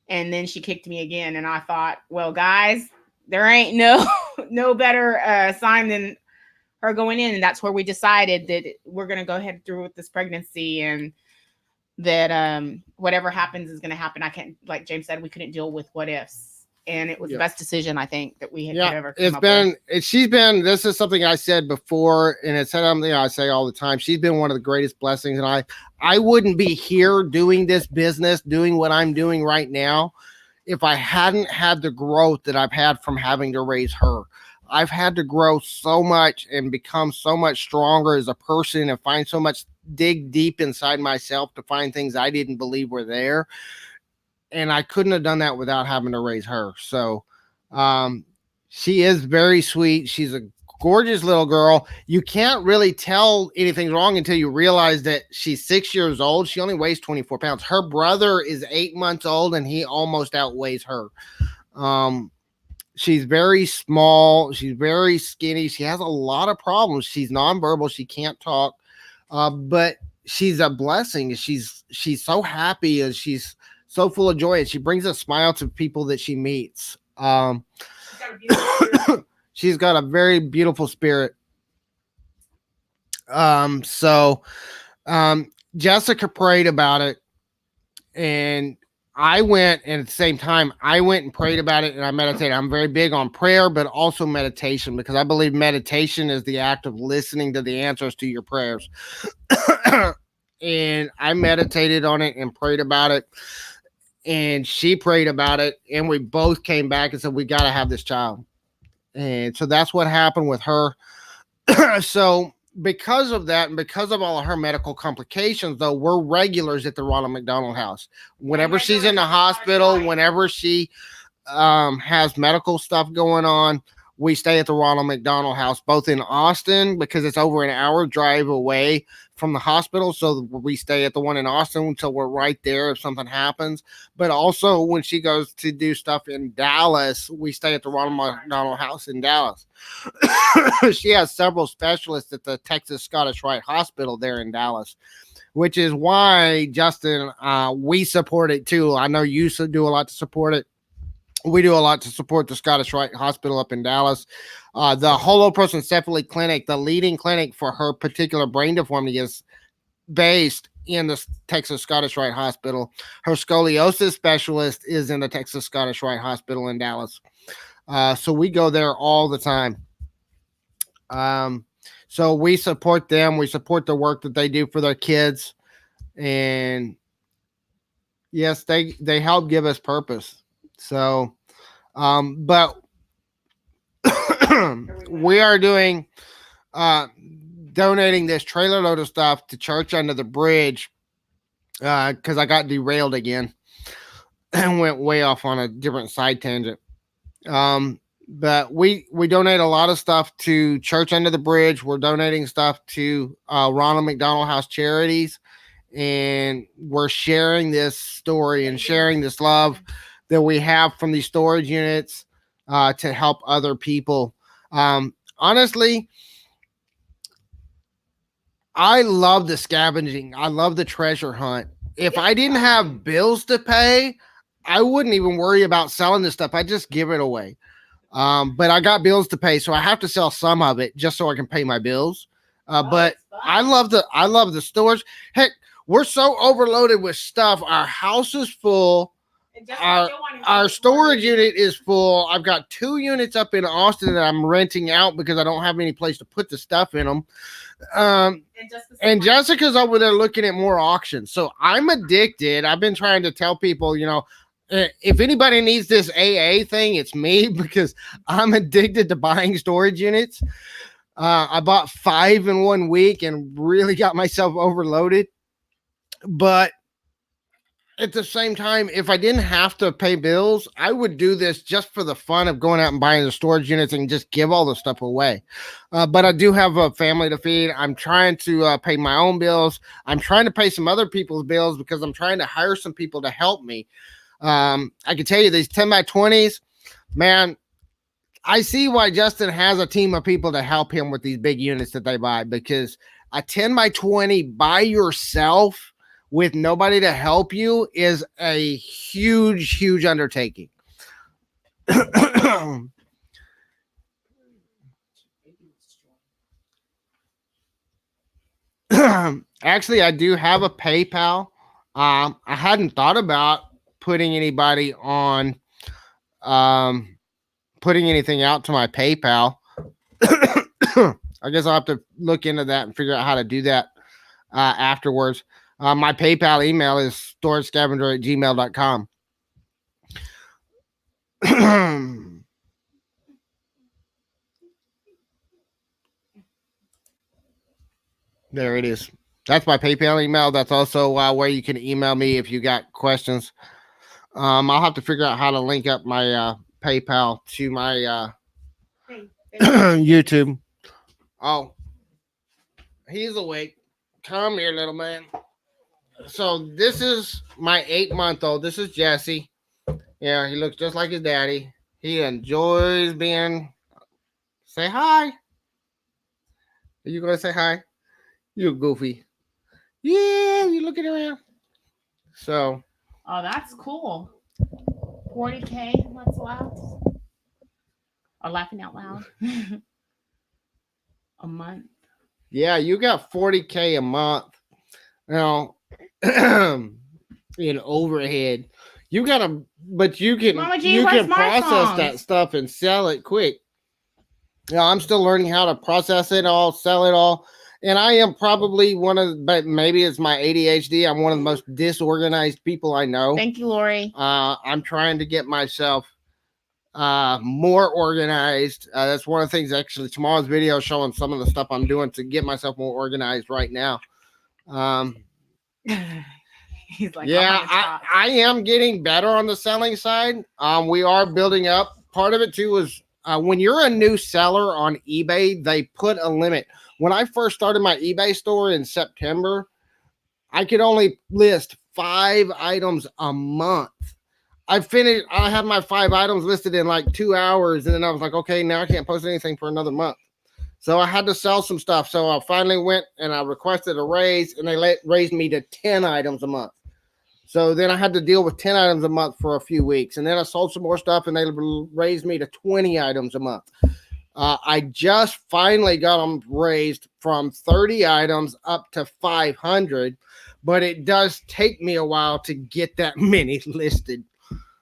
B: And then she kicked me again. And I thought, well, guys, there ain't no better sign than her going in. And that's where we decided that we're going to go ahead through with this pregnancy, and that whatever happens is going to happen. I can't, like James said, we couldn't deal with what ifs. And it was the best decision, I think, that we had ever come up with.
A: She's been, this is something I said before, and it's something I say all the time. She's been one of the greatest blessings. And I wouldn't be here doing this business, doing what I'm doing right now, if I hadn't had the growth that I've had from having to raise her. I've had to grow so much and become so much stronger as a person, and find so much, dig deep inside myself to find things I didn't believe were there. And I couldn't have done that without having to raise her. So she is very sweet. She's a gorgeous little girl. You can't really tell anything's wrong until you realize that she's 6 years old. She only weighs 24 pounds. Her brother is 8 months old, and he almost outweighs her. She's very small. She's very skinny. She has a lot of problems. She's nonverbal. She can't talk, but she's a blessing. She's so happy, and she's so full of joy, and she brings a smile to people that she meets. She's got a very beautiful spirit. Jessica prayed about it, and I went, and at the same time, I went and prayed about it, and I meditated. I'm very big on prayer, but also meditation, because I believe meditation is the act of listening to the answers to your prayers. And I meditated on it and prayed about it, and she prayed about it, and we both came back and said, we got to have this child. And so that's what happened with her. So because of that, and because of all of her medical complications, though, we're regulars at the Ronald McDonald House. Whenever she's in the hospital, whenever she has medical stuff going on, we stay at the Ronald McDonald House, both in Austin, because it's over an hour drive away from the hospital. So we stay at the one in Austin until we're right there if something happens. But also when she goes to do stuff in Dallas, we stay at the Ronald McDonald House in Dallas. She has several specialists at the Texas Scottish Rite Hospital there in Dallas, which is why, Justin, we support it too. I know you do a lot to support it. We do a lot to support the Scottish Rite Hospital up in Dallas. The holoprosencephaly clinic, the leading clinic for her particular brain deformity, is based in the Texas Scottish Rite Hospital. Her scoliosis specialist is in the Texas Scottish Rite Hospital in Dallas. So we go there all the time. So we support them. We support the work that they do for their kids. And yes, they help give us purpose. So, but we are doing, donating this trailer load of stuff to Church Under the Bridge, because I got derailed again. and went way off on a different side tangent. But we donate a lot of stuff to Church Under the Bridge. We're donating stuff to Ronald McDonald House Charities, and we're sharing this story and sharing this love that we have from these storage units to help other people. Honestly, I love the scavenging. I love the treasure hunt. If I didn't have bills to pay, I wouldn't even worry about selling this stuff. I just give it away. But I got bills to pay, so I have to sell some of it just so I can pay my bills. But I love the storage. Heck, we're so overloaded with stuff. Our house is full. Our storage unit is full. I've got 2 units up in Austin that I'm renting out because I don't have any place to put the stuff in them. And Jessica's over there looking at more auctions. So I'm addicted. I've been trying to tell people, if anybody needs this AA thing, it's me, because I'm addicted to buying storage units. I bought 5 in 1 week and really got myself overloaded. But at the same time, if I didn't have to pay bills, I would do this just for the fun of going out and buying the storage units and just give all the stuff away. But I do have a family to feed. I'm trying to pay my own bills. I'm trying to pay some other people's bills because I'm trying to hire some people to help me. I can tell you these 10 by 20s, man, I see why Justin has a team of people to help him with these big units that they buy, because a 10 by 20 by yourself with nobody to help you is a huge, huge undertaking. Actually, I do have a PayPal. I hadn't thought about putting anybody on, putting anything out to my PayPal. I guess I'll have to look into that and figure out how to do that afterwards. My PayPal email is storagescavenger@gmail.com. There it is. That's my PayPal email. That's also where you can email me if you got questions. I'll have to figure out how to link up my PayPal to my YouTube. Oh, he's awake. Come here, little man. So this is my 8-month-old. This is Jesse. Yeah, he looks just like his daddy. He enjoys being. Say hi. Are you gonna say hi? You're goofy. Yeah, you looking around. So.
B: Oh, that's cool. 40K. What's loud? Or laughing out loud. A month.
A: Yeah, you got 40K a month. Now, in overhead, you gotta, but you can process that stuff and sell it quick. I'm still learning how to process it all, sell it all, and I am probably but maybe it's my ADHD. I'm one of the most disorganized people I know.
B: Thank you, Lori.
A: I'm trying to get myself more organized. That's one of the things. Actually, tomorrow's video showing some of the stuff I'm doing to get myself more organized right now.
B: He's like,
A: yeah, I am getting better on the selling side. We are building up. Part of it too is when you're a new seller on eBay, they put a limit. When I first started my eBay store in September, I could only list 5 items a month. I had my 5 items listed in like 2 hours, and then I was like, okay, now I can't post anything for another month. So I had to sell some stuff. So I finally went and I requested a raise, and they raised me to 10 items a month. So then I had to deal with 10 items a month for a few weeks. And then I sold some more stuff, and they raised me to 20 items a month. I just finally got them raised from 30 items up to 500, but it does take me a while to get that many listed.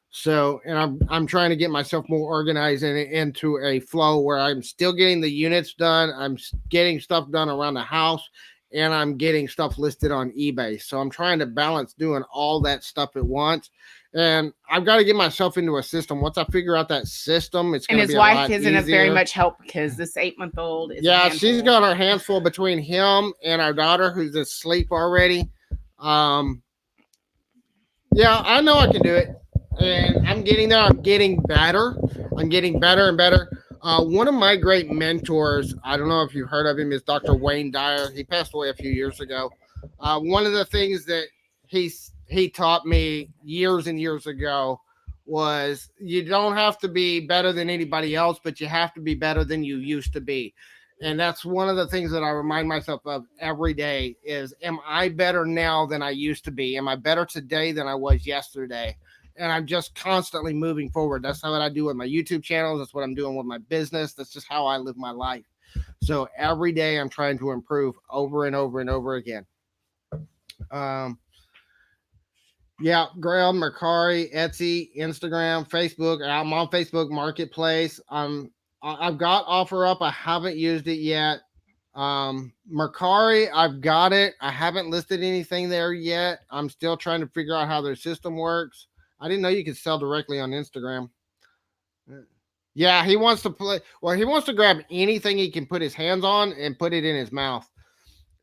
A: So, and I'm trying to get myself more organized and into a flow where I'm still getting the units done. I'm getting stuff done around the house, and I'm getting stuff listed on eBay. So I'm trying to balance doing all that stuff at once. And I've got to get myself into a system. Once I figure out that system, it's going to be a lot easier. And his wife isn't of very
B: much help because this 8-month-old is.
A: Yeah, she's got her hands full between him and our daughter, who's asleep already. Yeah, I know I can do it. and I'm getting there. I'm getting better. I'm getting better and better. One of my great mentors, I don't know if you've heard of him, is Dr. Wayne Dyer. He passed away a few years ago. One of the things that he taught me years and years ago was you don't have to be better than anybody else, but you have to be better than you used to be. And that's one of the things that I remind myself of every day is, am I better now than I used to be? Am I better today than I was yesterday? And I'm just constantly moving forward. That's what I do with my YouTube channels. That's what I'm doing with my business. That's just how I live my life. So every day I'm trying to improve over and over and over again. Um, yeah, Grail, Mercari, Etsy, Instagram, Facebook. I'm on Facebook Marketplace. I've got OfferUp. I haven't used it yet. Mercari, I've got it. I haven't listed anything there yet. I'm still trying to figure out how their system works. I didn't know you could sell directly on Instagram. Yeah, he wants to play. Well, he wants to grab anything he can put his hands on and put it in his mouth.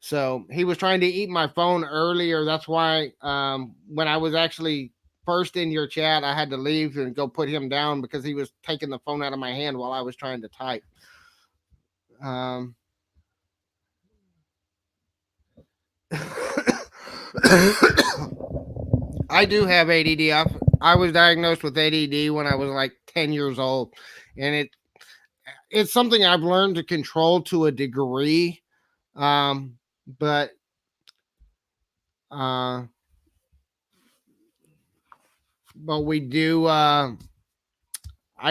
A: So he was trying to eat my phone earlier. That's why when I was actually first in your chat, I had to leave and go put him down because he was taking the phone out of my hand while I was trying to type. I do have ADD. I was diagnosed with ADD when I was like 10 years old, and it's something I've learned to control to a degree. But uh, but we do. I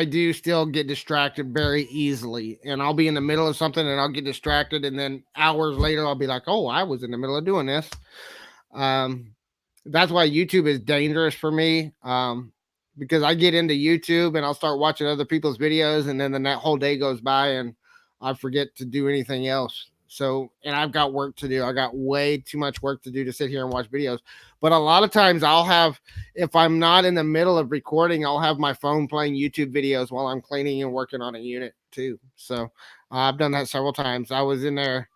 A: do still get distracted very easily, and I'll be in the middle of something and I'll get distracted, and then hours later I'll be like, "Oh, I was in the middle of doing this." Um, that's why YouTube is dangerous for me. Because I get into YouTube and I'll start watching other people's videos, and then that whole day goes by and I forget to do anything else. So, and I've got work to do. I got way too much work to do to sit here and watch videos. But a lot of times I'll have, if I'm not in the middle of recording, I'll have my phone playing YouTube videos while I'm cleaning and working on a unit too. So I've done that several times. I was in there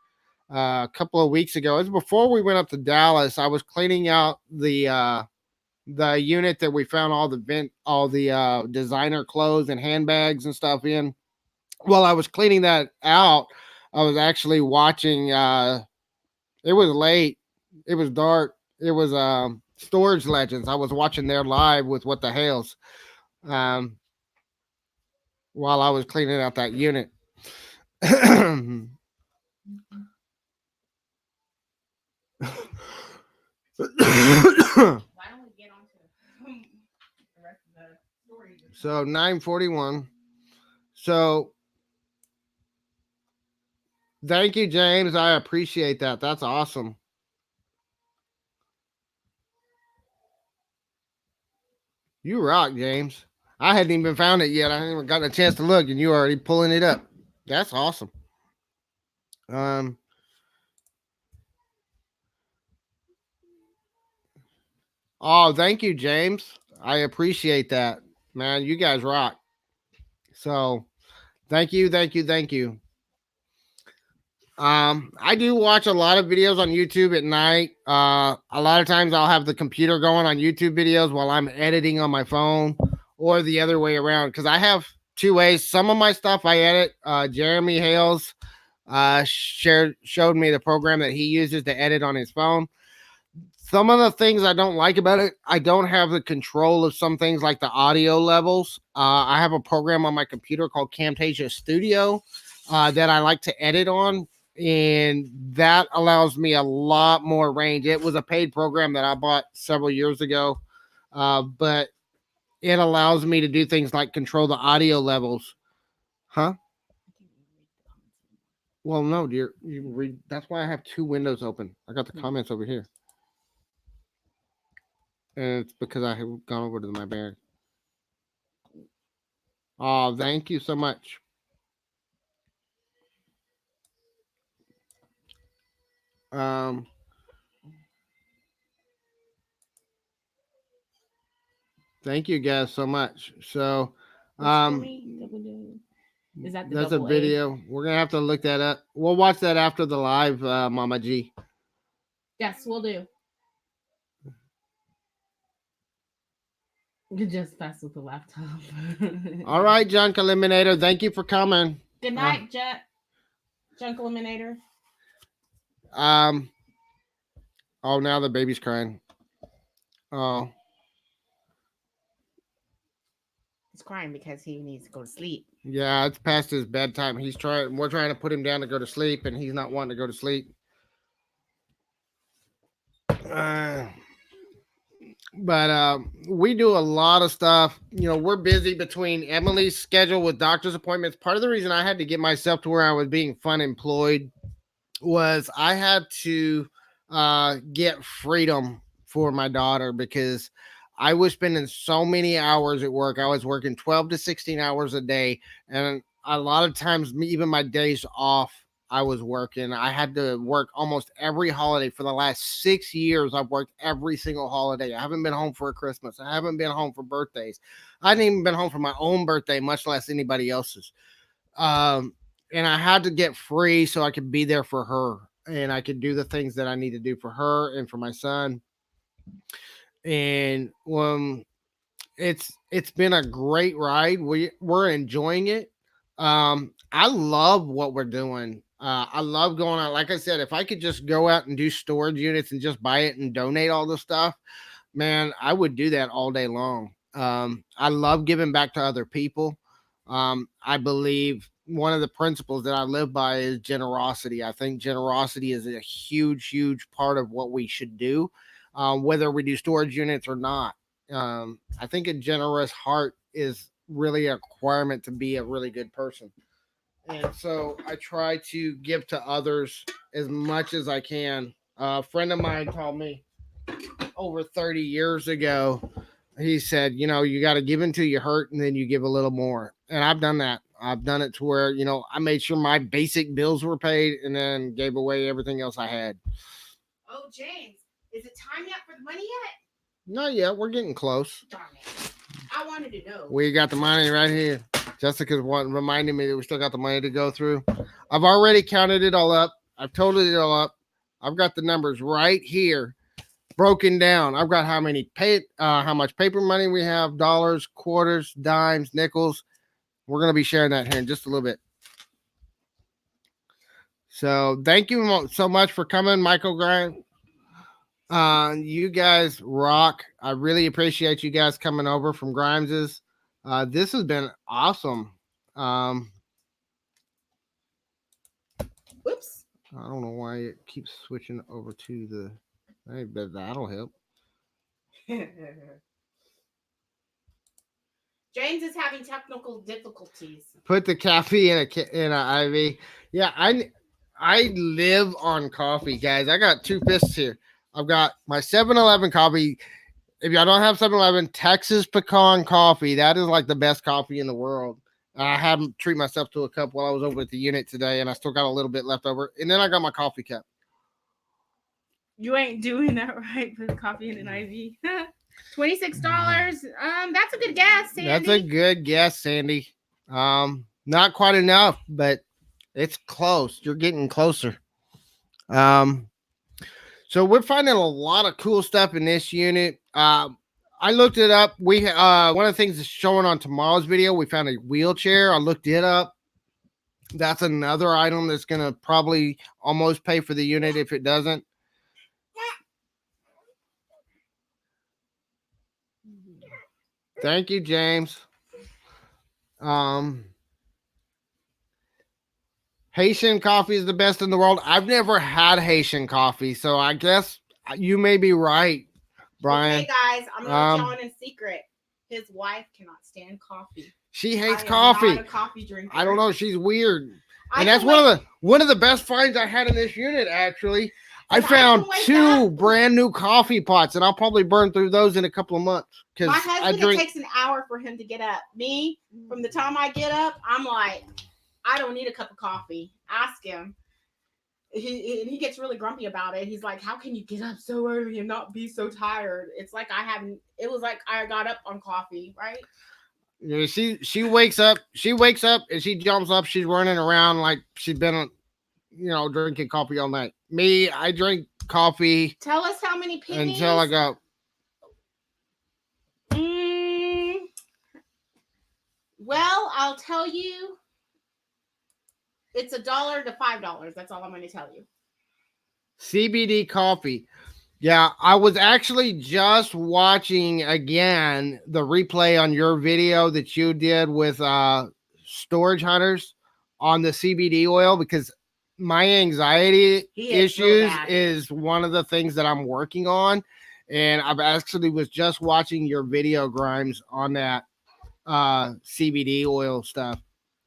A: a couple of weeks ago. It was before we went up to Dallas. I was cleaning out the unit that we found all the designer clothes and handbags and stuff in. While I was cleaning that out, I was actually watching. It was late. It was dark. It was Storage Legends. I was watching their live with What the Hales um, while I was cleaning out that unit.
B: Why don't we get on to the rest of the story?
A: So 9:41. So thank you, James. I appreciate that. That's awesome. You rock, James. I hadn't even found it yet. I hadn't even gotten a chance to look, and you already pulling it up. That's awesome. Um. Oh, thank you, James. I appreciate that, man. You guys rock. So, thank you, thank you, thank you. I do watch a lot of videos on YouTube at night. A lot of times I'll have the computer going on YouTube videos while I'm editing on my phone, or the other way around. Because I have two ways. Some of my stuff I edit. Jeremy Hales showed me the program that he uses to edit on his phone. Some of the things I don't like about it, I don't have the control of some things like the audio levels. I have a program on my computer called Camtasia Studio that I like to edit on, and that allows me a lot more range. It was a paid program that I bought several years ago, but it allows me to do things like control the audio levels. Huh? Well, no, dear. You read. That's why I have two windows open. I got the comments over here, and it's because I have gone over to my bear. Oh, thank you so much. Um, Thank you guys so much. So, um,
B: Is that the
A: that's a
B: double A?
A: video. We're gonna have to look that up. We'll watch that after the live, Mama G.
B: Yes, we'll do. You just mess with the laptop.
A: All right, Junk Eliminator. Thank you for coming.
B: Good night, Junk Eliminator.
A: Um. Oh, now the baby's crying. Oh,
B: He's crying because he needs to go to sleep.
A: yeah. It's past his bedtime. He's trying. We're trying to put him down to go to sleep, and he's not wanting to go to sleep. Uh, but we do a lot of stuff. You know, we're busy between Emily's schedule with doctor's appointments. Part of the reason I had to get myself to where I was being fun employed was I had to get freedom for my daughter because I was spending so many hours at work. I was working 12 to 16 hours a day. And a lot of times, even my days off, I was working. I had to work almost every holiday for the last 6 years. I've worked every single holiday. I haven't been home for a Christmas. I haven't been home for birthdays. I hadn't even been home for my own birthday, much less anybody else's. Um, and I had to get free so I could be there for her and I could do the things that I need to do for her and for my son. And it's been a great ride. We're enjoying it. I love what we're doing. I love going out. Like I said, if I could just go out and do storage units and just buy it and donate all the stuff, man, I would do that all day long. I love giving back to other people. I believe one of the principles that I live by is generosity. I think generosity is a huge, huge part of what we should do, whether we do storage units or not. I think a generous heart is really a requirement to be a really good person. And so I try to give to others as much as I can. A friend of mine told me over 30 years ago, he said, you know, you got to give until you hurt and then you give a little more. And I've done that. I've done it to where, you know, I made sure my basic bills were paid and then gave away everything else I had.
B: Oh, James, is it time yet for the money yet?
A: Not yet. We're getting close.
B: Darn it. I wanted to know.
A: We got the money right here. Jessica's reminding me that we still got the money to go through. I've already counted it all up. I've totaled it all up. I've got the numbers right here broken down. I've got how much paper money we have, dollars, quarters, dimes, nickels. We're going to be sharing that here in just a little bit. So thank you so much for coming, Michael Grimes. You guys rock. I really appreciate you guys coming over from Grimes's. This has been awesome.
B: Oops.
A: I don't know why it keeps switching over to the. Hey, but that'll help.
B: James is having technical difficulties.
A: Put the coffee in an IV. Yeah, I live on coffee, guys. I got two fists here. I've got my 7-Eleven coffee. If y'all don't have 7-Eleven, Texas pecan coffee. That is like the best coffee in the world. I had to treat myself to a cup while I was over at the unit today, and I still got a little bit left over. And then I got my coffee cup.
B: You ain't doing that right. Put coffee in an IV. $26. That's a good guess, Sandy.
A: That's a good guess, Sandy. Not quite enough, but it's close. You're getting closer. So we're finding a lot of cool stuff in this unit. I looked it up. We one of the things that's showing on tomorrow's video, we found a wheelchair. I looked it up. That's another item that's gonna probably almost pay for the unit if it doesn't. Thank you, James. Haitian coffee is the best in the world. I've never had Haitian coffee, so I guess you may be right, Brian.
B: Okay, guys, I'm gonna let y'all in secret. His wife cannot stand coffee.
A: She hates coffee.
B: Not a coffee drinker.
A: I don't know. She's weird. And that's one of the best finds I had in this unit, actually. I found two brand new coffee pots, and I'll probably burn through those in a couple of months.
B: My husband, it takes an hour for him to get up. Me, from the time I get up, I'm like, I don't need a cup of coffee. Ask him. He gets really grumpy about it. He's like, how can you get up so early and not be so tired? It's like it was like I got up on coffee, right?
A: Yeah, she wakes up and she jumps up. She's running around like she's been, drinking coffee all night. Me, I drink coffee.
B: Tell us how many pennies.
A: Until I go.
B: Well, I'll tell you, it's $1 to $5. That's all I'm going to tell you.
A: CBD coffee. Yeah, I was actually just watching again the replay on your video that you did with storage hunters on the CBD oil because my anxiety
B: He is real
A: issues
B: bad.
A: is one of the things that I'm working on. And I've actually was just watching your video, Grimes, on that CBD oil stuff.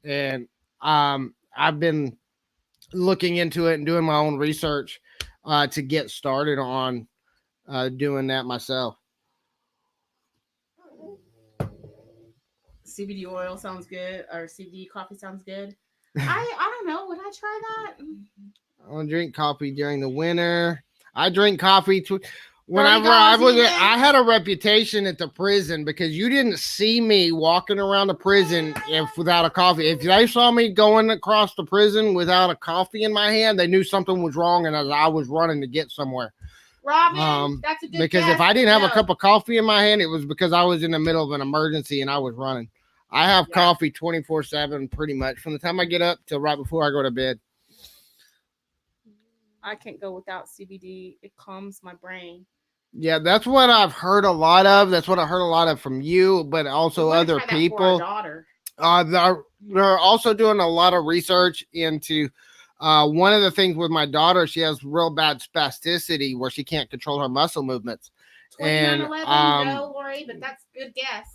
A: And I've been looking into it and doing my own research to get started on doing that myself.
B: CBD oil sounds good, or CBD coffee sounds good. I don't know. Would I try that?
A: I don't drink coffee during the winter. I drink coffee whenever
B: $30
A: I had a reputation at the prison because you didn't see me walking around the prison without a coffee. If they saw me going across the prison without a coffee in my hand, they knew something was wrong and I was running to get somewhere.
B: Robin, that's a good
A: because
B: guess,
A: if I didn't have
B: no.
A: a cup of coffee in my hand, it was because I was in the middle of an emergency and I was running. I have coffee 24/7 pretty much from the time I get up till right before I go to bed.
B: I can't go without CBD. It calms my brain.
A: Yeah, that's what I've heard a lot of. That's what I heard a lot of from you, but also other people. They're also doing a lot of research into one of the things with my daughter. She has real bad spasticity where she can't control her muscle movements.
B: 2911, no, Lori, but that's a good guess.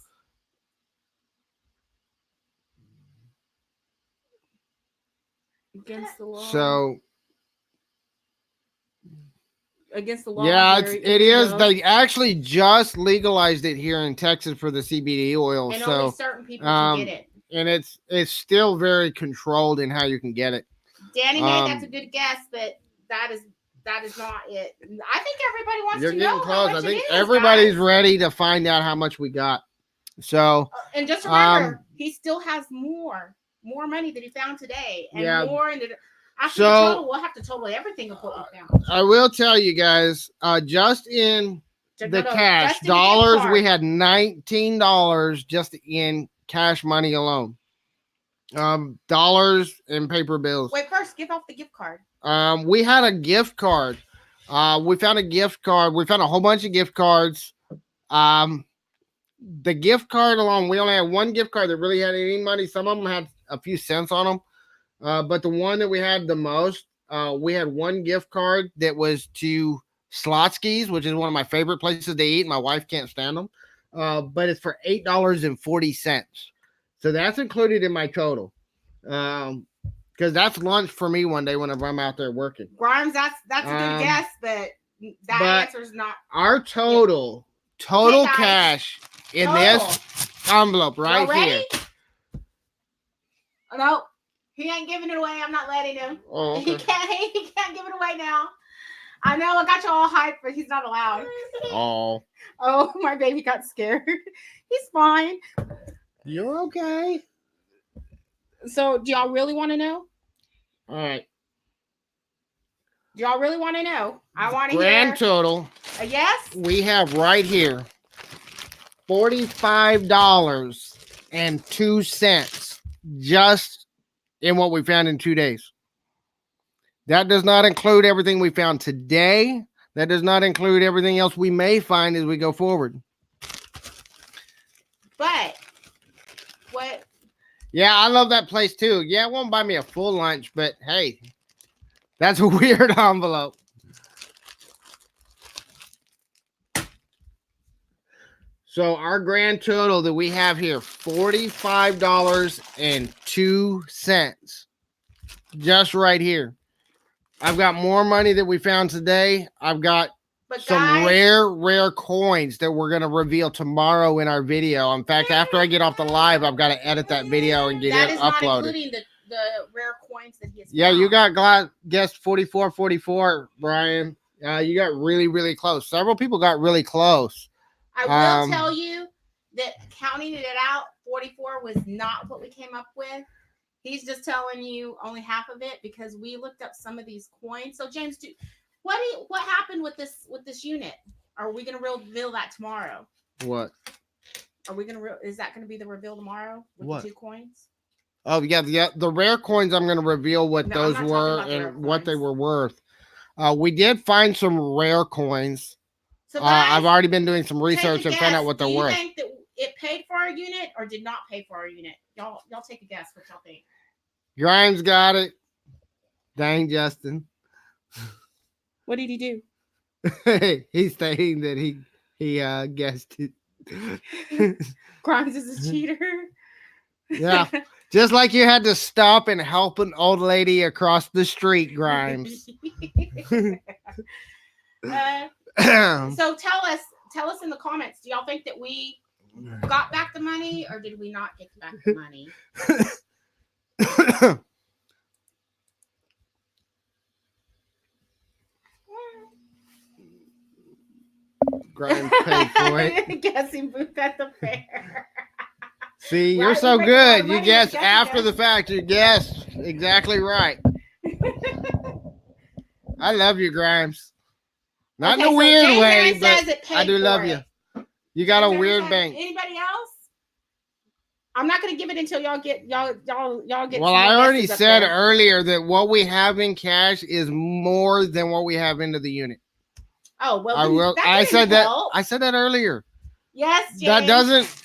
B: Against the law.
A: So
B: against the law.
A: Yeah, it is. They actually just legalized it here in Texas for the CBD oil.
B: And
A: so
B: only certain people can get it.
A: And it's still very controlled in how you can get it.
B: Danny Mae, that's a good guess, but that is not it. I think everybody wants to know
A: close.
B: how much
A: I think
B: it is,
A: everybody's
B: guys.
A: ready to find out how much we got. So
B: and just remember, he still has more money that he found today, and more in the. After the total, we'll have to total everything of what we found.
A: I will tell you guys, just in the cash dollars, we had $19 just in cash money alone. Dollars and paper bills.
B: Wait, first, give off the gift card.
A: We had a gift card. We found a gift card. We found a whole bunch of gift cards. The gift card alone, we only had one gift card that really had any money. Some of them had a few cents on them. But the one that we had the most, we had one gift card that was to Slotsky's, which is one of my favorite places to eat. My wife can't stand them. But it's for $8.40. So that's included in my total. Because that's lunch for me one day whenever I'm out there working.
B: Grimes, that's a good guess, but that answer is not.
A: Our total cash in this envelope right here.
B: No, he ain't giving it away. I'm not letting him.
A: Oh, okay.
B: He can't give it away now. I know I got you all hyped, but he's not allowed.
A: Oh,
B: my baby got scared. He's fine.
A: You're okay.
B: So, do y'all really want to know?
A: All right.
B: Do y'all really want to know? I want to hear.
A: Grand total.
B: Yes?
A: We have right here $45.02 just in what we found in 2 days. That does not include everything we found today. That does not include everything else we may find as we go forward.
B: But what?
A: Yeah, I love that place too. Yeah, it won't buy me a full lunch, but hey, that's a weird envelope. So our grand total that we have here, $45.02. Just right here. I've got more money that we found today. I've got some rare coins that we're going to reveal tomorrow in our video. In fact, after I get off the live, I've got to edit that video and get it uploaded. That is not
B: including the rare coins that he has found.
A: Yeah, you got guessed 44, Brian. You got really, really close. Several people got really close.
B: I will tell you that counting it out, 44 was not what we came up with. He's just telling you only half of it because we looked up some of these coins. So James, what happened with this unit? Are we going to reveal that tomorrow?
A: What?
B: Are we gonna? Is that gonna be the reveal tomorrow with
A: What?
B: the 2 coins?
A: Oh yeah, the rare coins. I'm going to reveal what
B: No, I'm
A: those
B: not talking
A: were
B: about the rare
A: and what they
B: coins.
A: were worth. We did find some rare coins.
B: So guys,
A: I've already been doing some
B: take
A: research
B: a
A: and found out
B: guess.
A: what
B: Do
A: they're
B: you
A: worth.
B: think that it paid for our unit or did not pay for our unit? Y'all take a guess. What y'all think?
A: Grimes got it. Dang, Justin.
B: What did he do?
A: He's saying that he guessed it.
B: Grimes is a cheater.
A: Yeah, just like you had to stop and help an old lady across the street, Grimes.
B: So tell us in the comments. Do y'all think that we got back the money or did we not get back the money?
A: Grimes paid for it.
B: Guessing booth at the fair.
A: See,
B: Right,
A: you're so
B: we make a lot
A: good.
B: of
A: You
B: money
A: guess
B: with guessing
A: after
B: games.
A: the fact. You guess exactly right. I love you, Grimes. Not in a
B: Okay, so
A: weird
B: James
A: way,
B: Aaron
A: but
B: says it paid
A: I do
B: for
A: love
B: it.
A: you. You got
B: James
A: a
B: Aaron
A: weird
B: said-
A: bank.
B: Anybody else? I'm not gonna give it until y'all get. Well,
A: Well, I already said earlier that what we have in cash is more than what we have into the unit.
B: Oh well,
A: I will.
B: That
A: I said that.
B: help.
A: I said that earlier.
B: Yes, James.
A: That doesn't.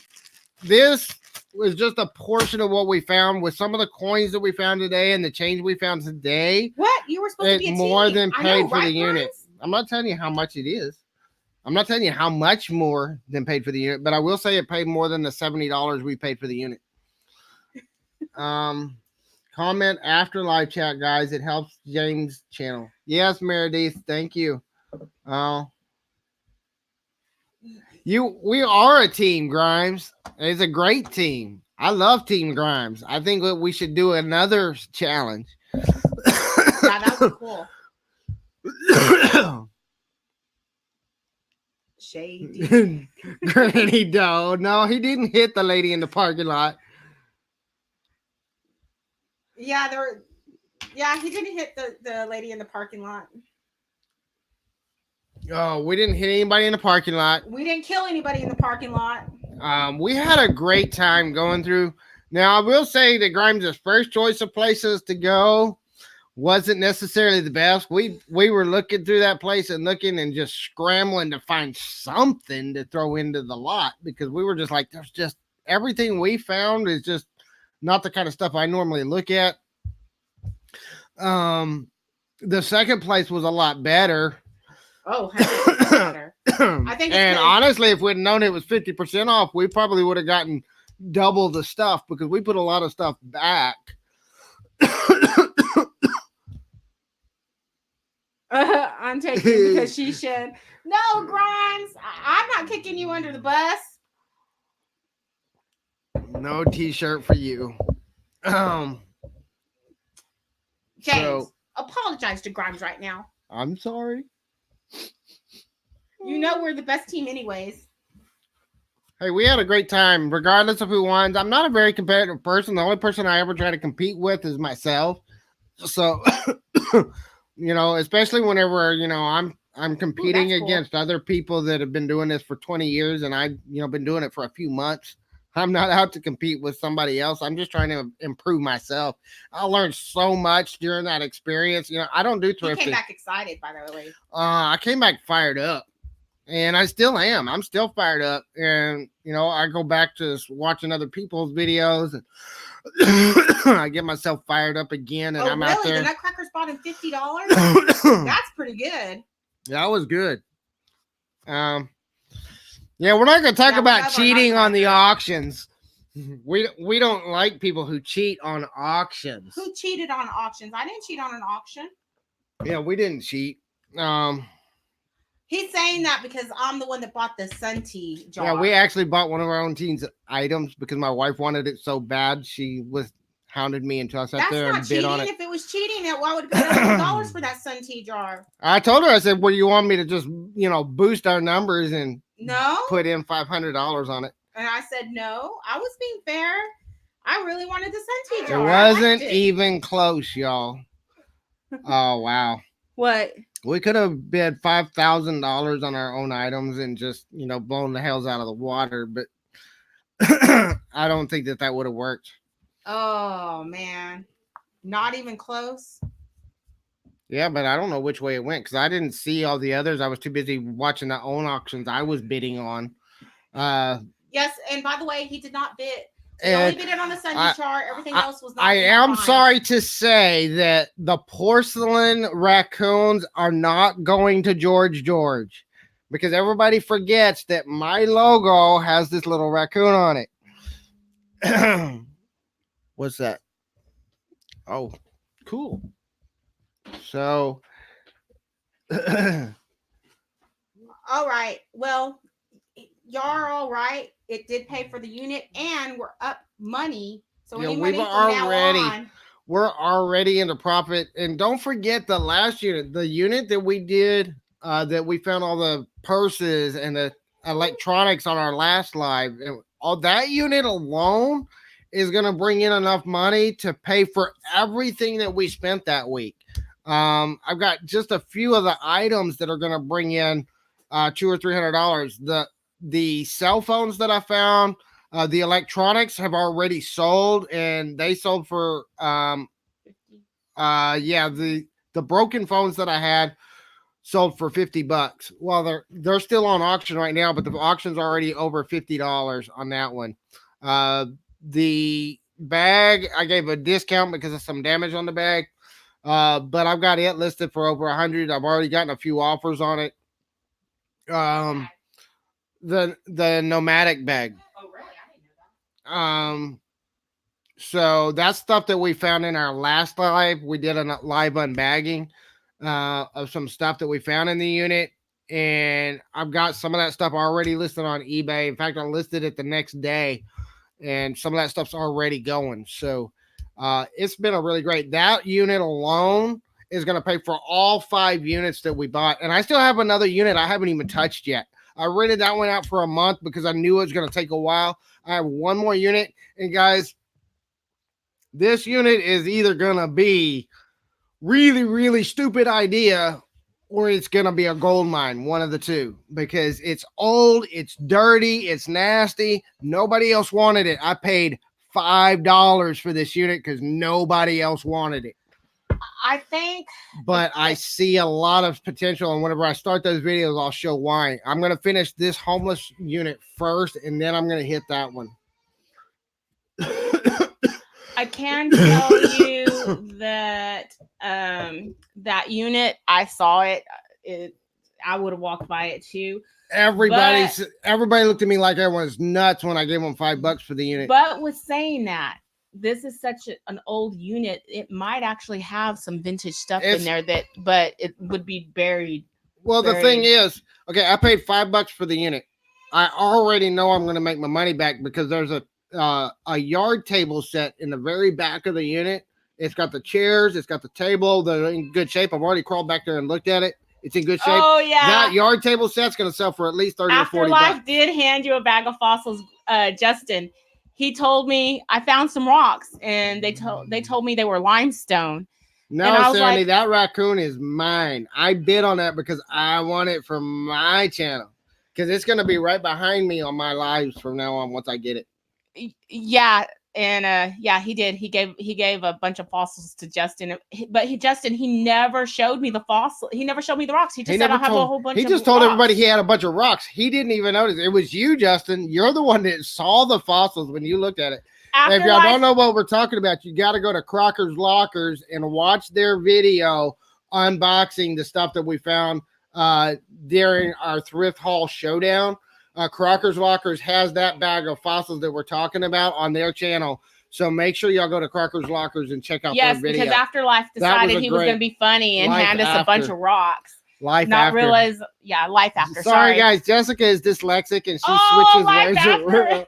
A: This was just a portion of what we found with some of the coins that we found today and the change we found today.
B: What you were supposed to be a
A: more
B: team.
A: than
B: I
A: paid
B: know,
A: for
B: right,
A: the unit.
B: Grimes?
A: I'm not telling you how much it is. I'm not telling you how much more than paid for the unit, but I will say it paid more than the $70 we paid for the unit. Comment after live chat, guys. It helps James' channel. Yes, Meredith. Thank you. We are a team, Grimes. It's a great team. I love Team Grimes. I think that we should do another challenge.
B: Yeah, that would be cool. Shady.
A: Granny Doe. No, he didn't hit the lady in the parking lot.
B: Yeah, he didn't hit the lady in the parking lot.
A: Oh, we didn't hit anybody in the parking lot.
B: We didn't kill anybody in the parking lot.
A: We had a great time going through. Now, I will say that Grimes' first choice of places to go wasn't necessarily the best. We were looking through that place and looking and just scrambling to find something to throw into the lot because we were just like, there's just everything we found is just not the kind of stuff I normally look at. The second place was a lot better.
B: Oh, 100% better. I think.
A: And honestly, if we'd known it was 50% off, we probably would have gotten double the stuff because we put a lot of stuff back.
B: I'm taking because she should. No, Grimes, I'm not kicking you under the bus.
A: No t-shirt for you.
B: James, apologize to Grimes right now.
A: I'm sorry.
B: You know we're the best team anyways.
A: Hey, we had a great time, regardless of who won. I'm not a very competitive person. The only person I ever try to compete with is myself. So, especially whenever, I'm competing against other people that have been doing this for 20 years and I've, been doing it for a few months. I'm not out to compete with somebody else. I'm just trying to improve myself. I learned so much during that experience. I don't do thrifting.
B: You came back excited, by the way.
A: I came back fired up. And I still am. I'm still fired up. And, I go back to watching other people's videos and I get myself fired up again. And I'm out there.
B: The Nutcrackers bought him $50? That's pretty good.
A: That was good. Yeah, we're not going to talk about cheating on the auctions. We don't like people who cheat on auctions.
B: Who cheated on auctions? I didn't cheat on an auction.
A: Yeah, we didn't cheat.
B: He's saying that because I'm the one that bought the Sun Tea jar.
A: Yeah, we actually bought one of our own team's items because my wife wanted it so bad. She hounded me until I sat there and bid on it.
B: If it was cheating, why would it be $100 for that Sun Tea jar?
A: I told her, I said, well, you want me to just, boost our numbers and put in $500 on it?
B: And I said, no, I was being fair. I really wanted the Sun Tea jar.
A: It wasn't even close, y'all. Oh, wow.
B: What?
A: We could have bid $5,000 on our own items and just, blown the hells out of the water. But I don't think that would have worked.
B: Oh man, not even close.
A: Yeah, but I don't know which way it went because I didn't see all the others. I was too busy watching the own auctions I was bidding on.
B: Yes, and by the way, he did not bid. He only
A: And
B: bid it on the Sunday
A: I,
B: chart. Everything
A: I,
B: else was not.
A: I
B: in the
A: am
B: fine.
A: sorry to say that the porcelain raccoons are not going to George because everybody forgets that my logo has this little raccoon on it. What's that? Oh, cool. So,
B: All right. Well, y'all are all right. It did pay for the unit, and we're up money. So
A: yeah,
B: any
A: we've
B: money from now
A: already
B: on,
A: we're already in the profit. And don't forget the last unit, the unit that we did, that we found all the purses and the electronics on our last live. And all that unit alone is going to bring in enough money to pay for everything that we spent that week. I've got just a few of the items that are going to bring in $200 or $300. The cell phones that I found, the electronics have already sold, and they sold for yeah, the broken phones that I had sold for $50. Well, they're still on auction right now, but the auction's already over $50 on that one. The bag I gave a discount because of some damage on the bag. But I've got it listed for over 100. I've already gotten a few offers on it. The nomadic bag.
B: oh really? I didn't know that.
A: So that's stuff that we found in our last live. We did a live unbagging of some stuff that we found in the unit, and I've got some of that stuff already listed on eBay. In fact, I listed it the next day, and some of that stuff's already going. So it's been a really great. That unit alone is going to pay for all 5 units that we bought, and I still have another unit I haven't even touched yet. I rented that one out for a month because I knew it was going to take a while. I have one more unit, and guys, this unit is either going to be really, really stupid idea or it's going to be a gold mine, one of the two, because it's old, it's dirty, it's nasty. Nobody else wanted it. I paid $5 for this unit because nobody else wanted it.
B: I think,
A: but I see a lot of potential, and whenever I start those videos, I'll show why. I'm going to finish this homeless unit first, and then I'm going to hit that one.
B: I can tell you that that unit, I saw it. I would have walked by it too.
A: Everybody looked at me like I was nuts when I gave them $5 for the unit.
B: But with saying that, this is such an old unit. It might actually have some vintage stuff in there but it would be buried.
A: Well, the thing is, okay, I paid $5 for the unit. I already know I'm going to make my money back because there's a yard table set in the very back of the unit. It's got the chairs, it's got the table. They're in good shape. I've already crawled back there and looked at it. It's in good shape.
B: Oh yeah,
A: that yard table set's going to sell for at least 30 or 40 bucks.
B: Afterlife did hand you a bag of fossils, Justin. He told me I found some rocks, and they told me they were limestone.
A: No, Sandy, that raccoon is mine. I bid on that because I want it for my channel. Because it's going to be right behind me on my lives from now on once I get it.
B: Yeah, and yeah, he did. He gave a bunch of fossils to Justin, but Justin never showed me the fossil. He never showed me the rocks. He just said I have a whole bunch.
A: He just told everybody he had a bunch of rocks. He didn't even notice. It was you, Justin. You're the one that saw the fossils when you looked at it. If y'all don't know what we're talking about, you got to go to Crocker's Lockers and watch their video unboxing the stuff that we found during our thrift haul showdown. Crocker's Lockers has that bag of fossils that we're talking about on their channel. So make sure y'all go to Crocker's Lockers and check out their video.
B: Yes, because Afterlife decided he was going to be funny and hand us a bunch of rocks. Life After. Life After.
A: Sorry, guys. Jessica is dyslexic and she switches
B: Life After. Life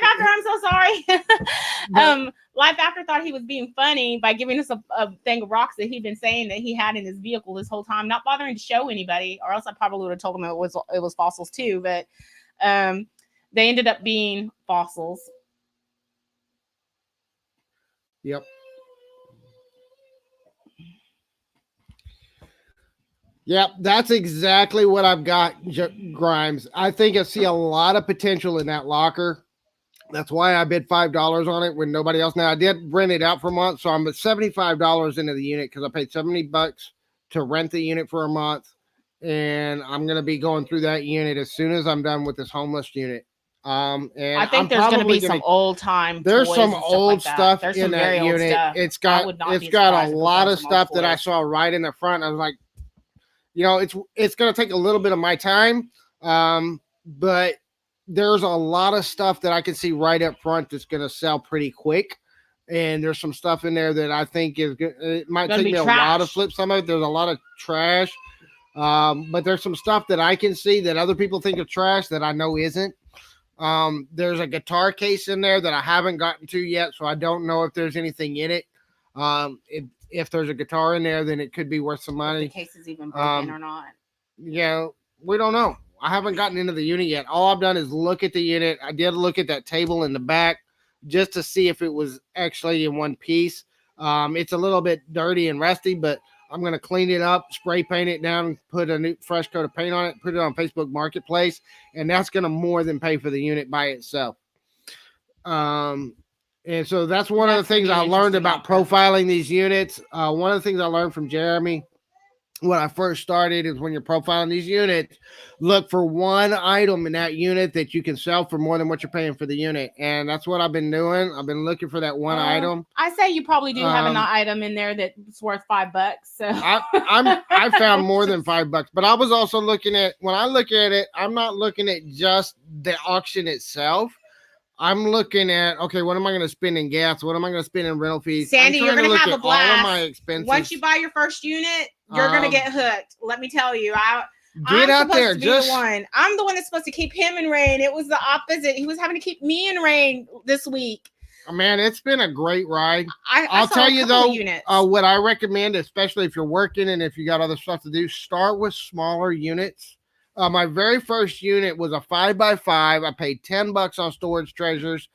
B: After, I'm so sorry. Life After thought he was being funny by giving us a thing of rocks that he'd been saying that he had in his vehicle this whole time, not bothering to show anybody, or else I probably would have told him it was fossils too. But they ended up being fossils.
A: Yep. Yep, that's exactly what I've got, Grimes. I think I see a lot of potential in that locker. That's why I bid $5 on it when nobody else. Now I did rent it out for a month, so I'm at $75 into the unit because I paid $70 to rent the unit for a month, and I'm gonna be going through that unit as soon as I'm done with this homeless unit. And
B: I think
A: I'm
B: there's going to
A: probably
B: be some
A: gonna.
B: old time.
A: There's
B: toys
A: some
B: and stuff
A: old
B: like that.
A: stuff
B: There's
A: in
B: some
A: that
B: very old
A: unit.
B: stuff.
A: It's
B: I
A: got
B: would not be
A: a
B: surprised if we
A: lot
B: found
A: of
B: some old
A: stuff that I
B: toys.
A: saw right in the front. I was like, it's going to take a little bit of my time, but there's a lot of stuff that I can see right up front that's going to sell pretty quick. And there's some stuff in there that I think is good. It might
B: Gonna
A: take
B: be
A: me a while to
B: trash.
A: flip some of it. There's a lot of trash, but there's some stuff that I can see that other people think of trash that I know isn't. There's a guitar case in there that I haven't gotten to yet, so I don't know if there's anything in it. If there's a guitar in there, then it could be worth some
B: If the
A: money.
B: case is even broken or not.
A: Yeah, we don't know. I haven't gotten into the unit yet. All I've done is look at the unit. I did look at that table in the back just to see if it was actually in one piece. It's a little bit dirty and rusty, but I'm going to clean it up, spray paint it down, put a new fresh coat of paint on it, put it on Facebook Marketplace, and that's going to more than pay for the unit by itself. Um, and so that's one of the
B: That's gonna
A: things
B: be an
A: I learned
B: interesting
A: about
B: outcome.
A: profiling these units. One of the things I learned from Jeremy when I first started is when you're profiling these units, look for one item in that unit that you can sell for more than what you're paying for the unit. And that's what I've been doing. I've been looking for that one item.
B: I say you probably do have an
A: Um,
B: item in there that's worth $5. So
A: I found more than $5, but I was also looking at when I look at it, I'm not looking at just the auction itself. I'm looking at okay, what am I going to spend in gas? What am I going to spend in rental fees?
B: Sandy,
A: I'm
B: you're
A: trying
B: gonna
A: to look
B: have a
A: at all of my
B: blast.
A: expenses.
B: Once you buy your first unit, you're gonna get hooked. Let me tell you.
A: Get
B: I'm
A: out
B: supposed
A: there,
B: to be
A: just
B: the one. I'm the one that's supposed to keep him in rain. It was the opposite. He was having to keep me in rain this week.
A: man, it's been a great ride.
B: I
A: I'll
B: saw
A: tell
B: a
A: you
B: couple of
A: though,
B: units.
A: what I recommend, especially if you're working and if you got other stuff to do, start with smaller units. My very first unit was a 5x5. I paid $10 on Storage Treasures.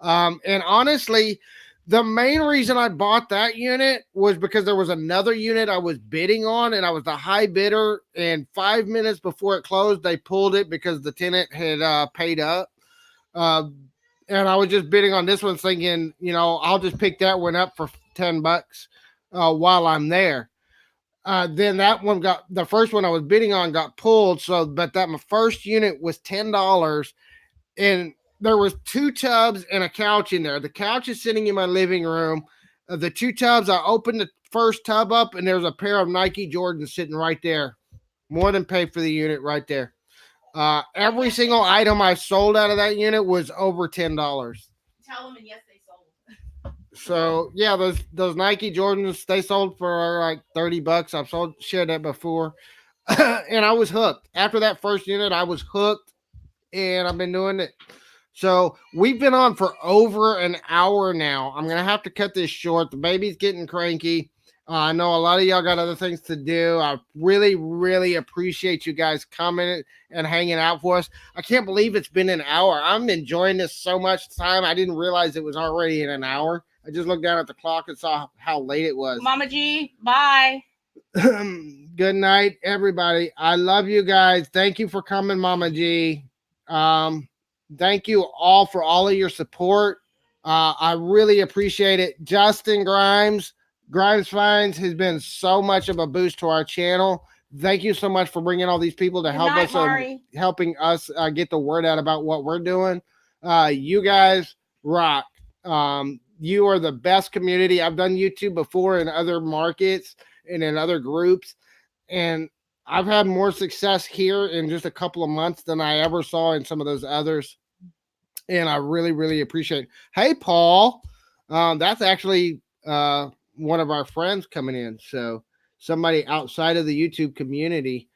A: And honestly, the main reason I bought that unit was because there was another unit I was bidding on, and I was the high bidder. And 5 minutes before it closed, they pulled it because the tenant had paid up. Uh, and I was just bidding on this one, thinking, I'll just pick that one up for $10 while I'm there. Then that one got the first one I was bidding on got pulled. So, but that my first unit was $10, and there was two tubs and a couch in there. The couch is sitting in my living room. The two tubs, I opened the first tub up, and there's a pair of Nike Jordans sitting right there. More than paid for the unit right there. Every single item I sold out of that unit was over $10.
B: Tell them, and yes, they sold.
A: So yeah, those Nike Jordans, they sold for like $30. I've shared that before, and I was hooked. After that first unit, I was hooked, and I've been doing it. So we've been on for over an hour now. I'm gonna have to cut this short. The baby's getting cranky. I know a lot of y'all got other things to do. I really, really appreciate you guys coming and hanging out for us. I can't believe it's been an hour. I'm enjoying this so much time. I didn't realize it was already in an hour. I just looked down at the clock and saw how late it was.
B: Mama G, bye.
A: Good night, everybody. I love you guys. Thank you for coming, Mama G. Thank you all for all of your support. I really appreciate it. Justin Grimes Finds has been so much of a boost to our channel. Thank you so much for bringing all these people to helping us get the word out about what we're doing. You guys rock. You are the best community. I've done YouTube before in other markets and in other groups, and I've had more success here in just a couple of months than I ever saw in some of those others. And I really, really appreciate it. Hey, Paul. That's actually one of our friends coming in. So somebody outside of the YouTube community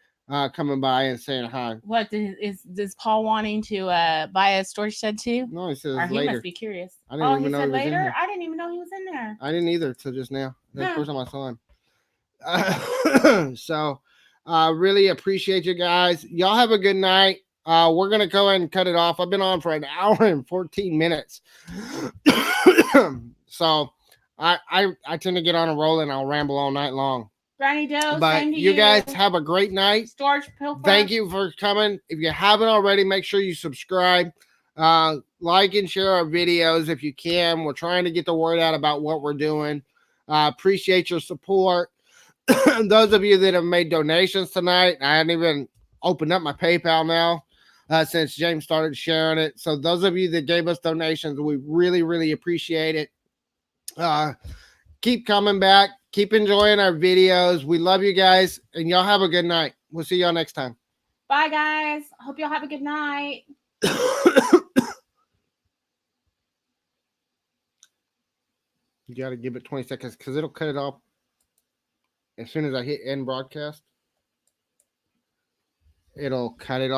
A: coming by and saying hi.
B: What is Paul wanting to buy a storage shed too?
A: No, he says
B: or he
A: later.
B: must be curious.
A: I didn't even know
B: said
A: he was in
B: later.
A: here.
B: I didn't even know he was in there.
A: I didn't either till just now. That's the first time I saw him. So really appreciate you guys. Y'all have a good night. We're gonna go ahead and cut it off. I've been on for an hour and 14 minutes. So I tend to get on a roll and I'll ramble all night long.
B: Granny Joe,
A: But
B: same to
A: you guys have a great night.
B: Storage Pilfer.
A: Thank you for coming. If you haven't already, make sure you subscribe. Like and share our videos if you can. We're trying to get the word out about what we're doing. Appreciate your support. Those of you that have made donations tonight, I hadn't even opened up my PayPal now since James started sharing it. So those of you that gave us donations, we really, really appreciate it. Keep coming back. Keep enjoying our videos. We love you guys, and y'all have a good night. We'll see y'all next time.
B: Bye, guys. Hope y'all have a good night.
A: You got to give it 20 seconds because it'll cut it off as soon as I hit end broadcast. It'll cut it off.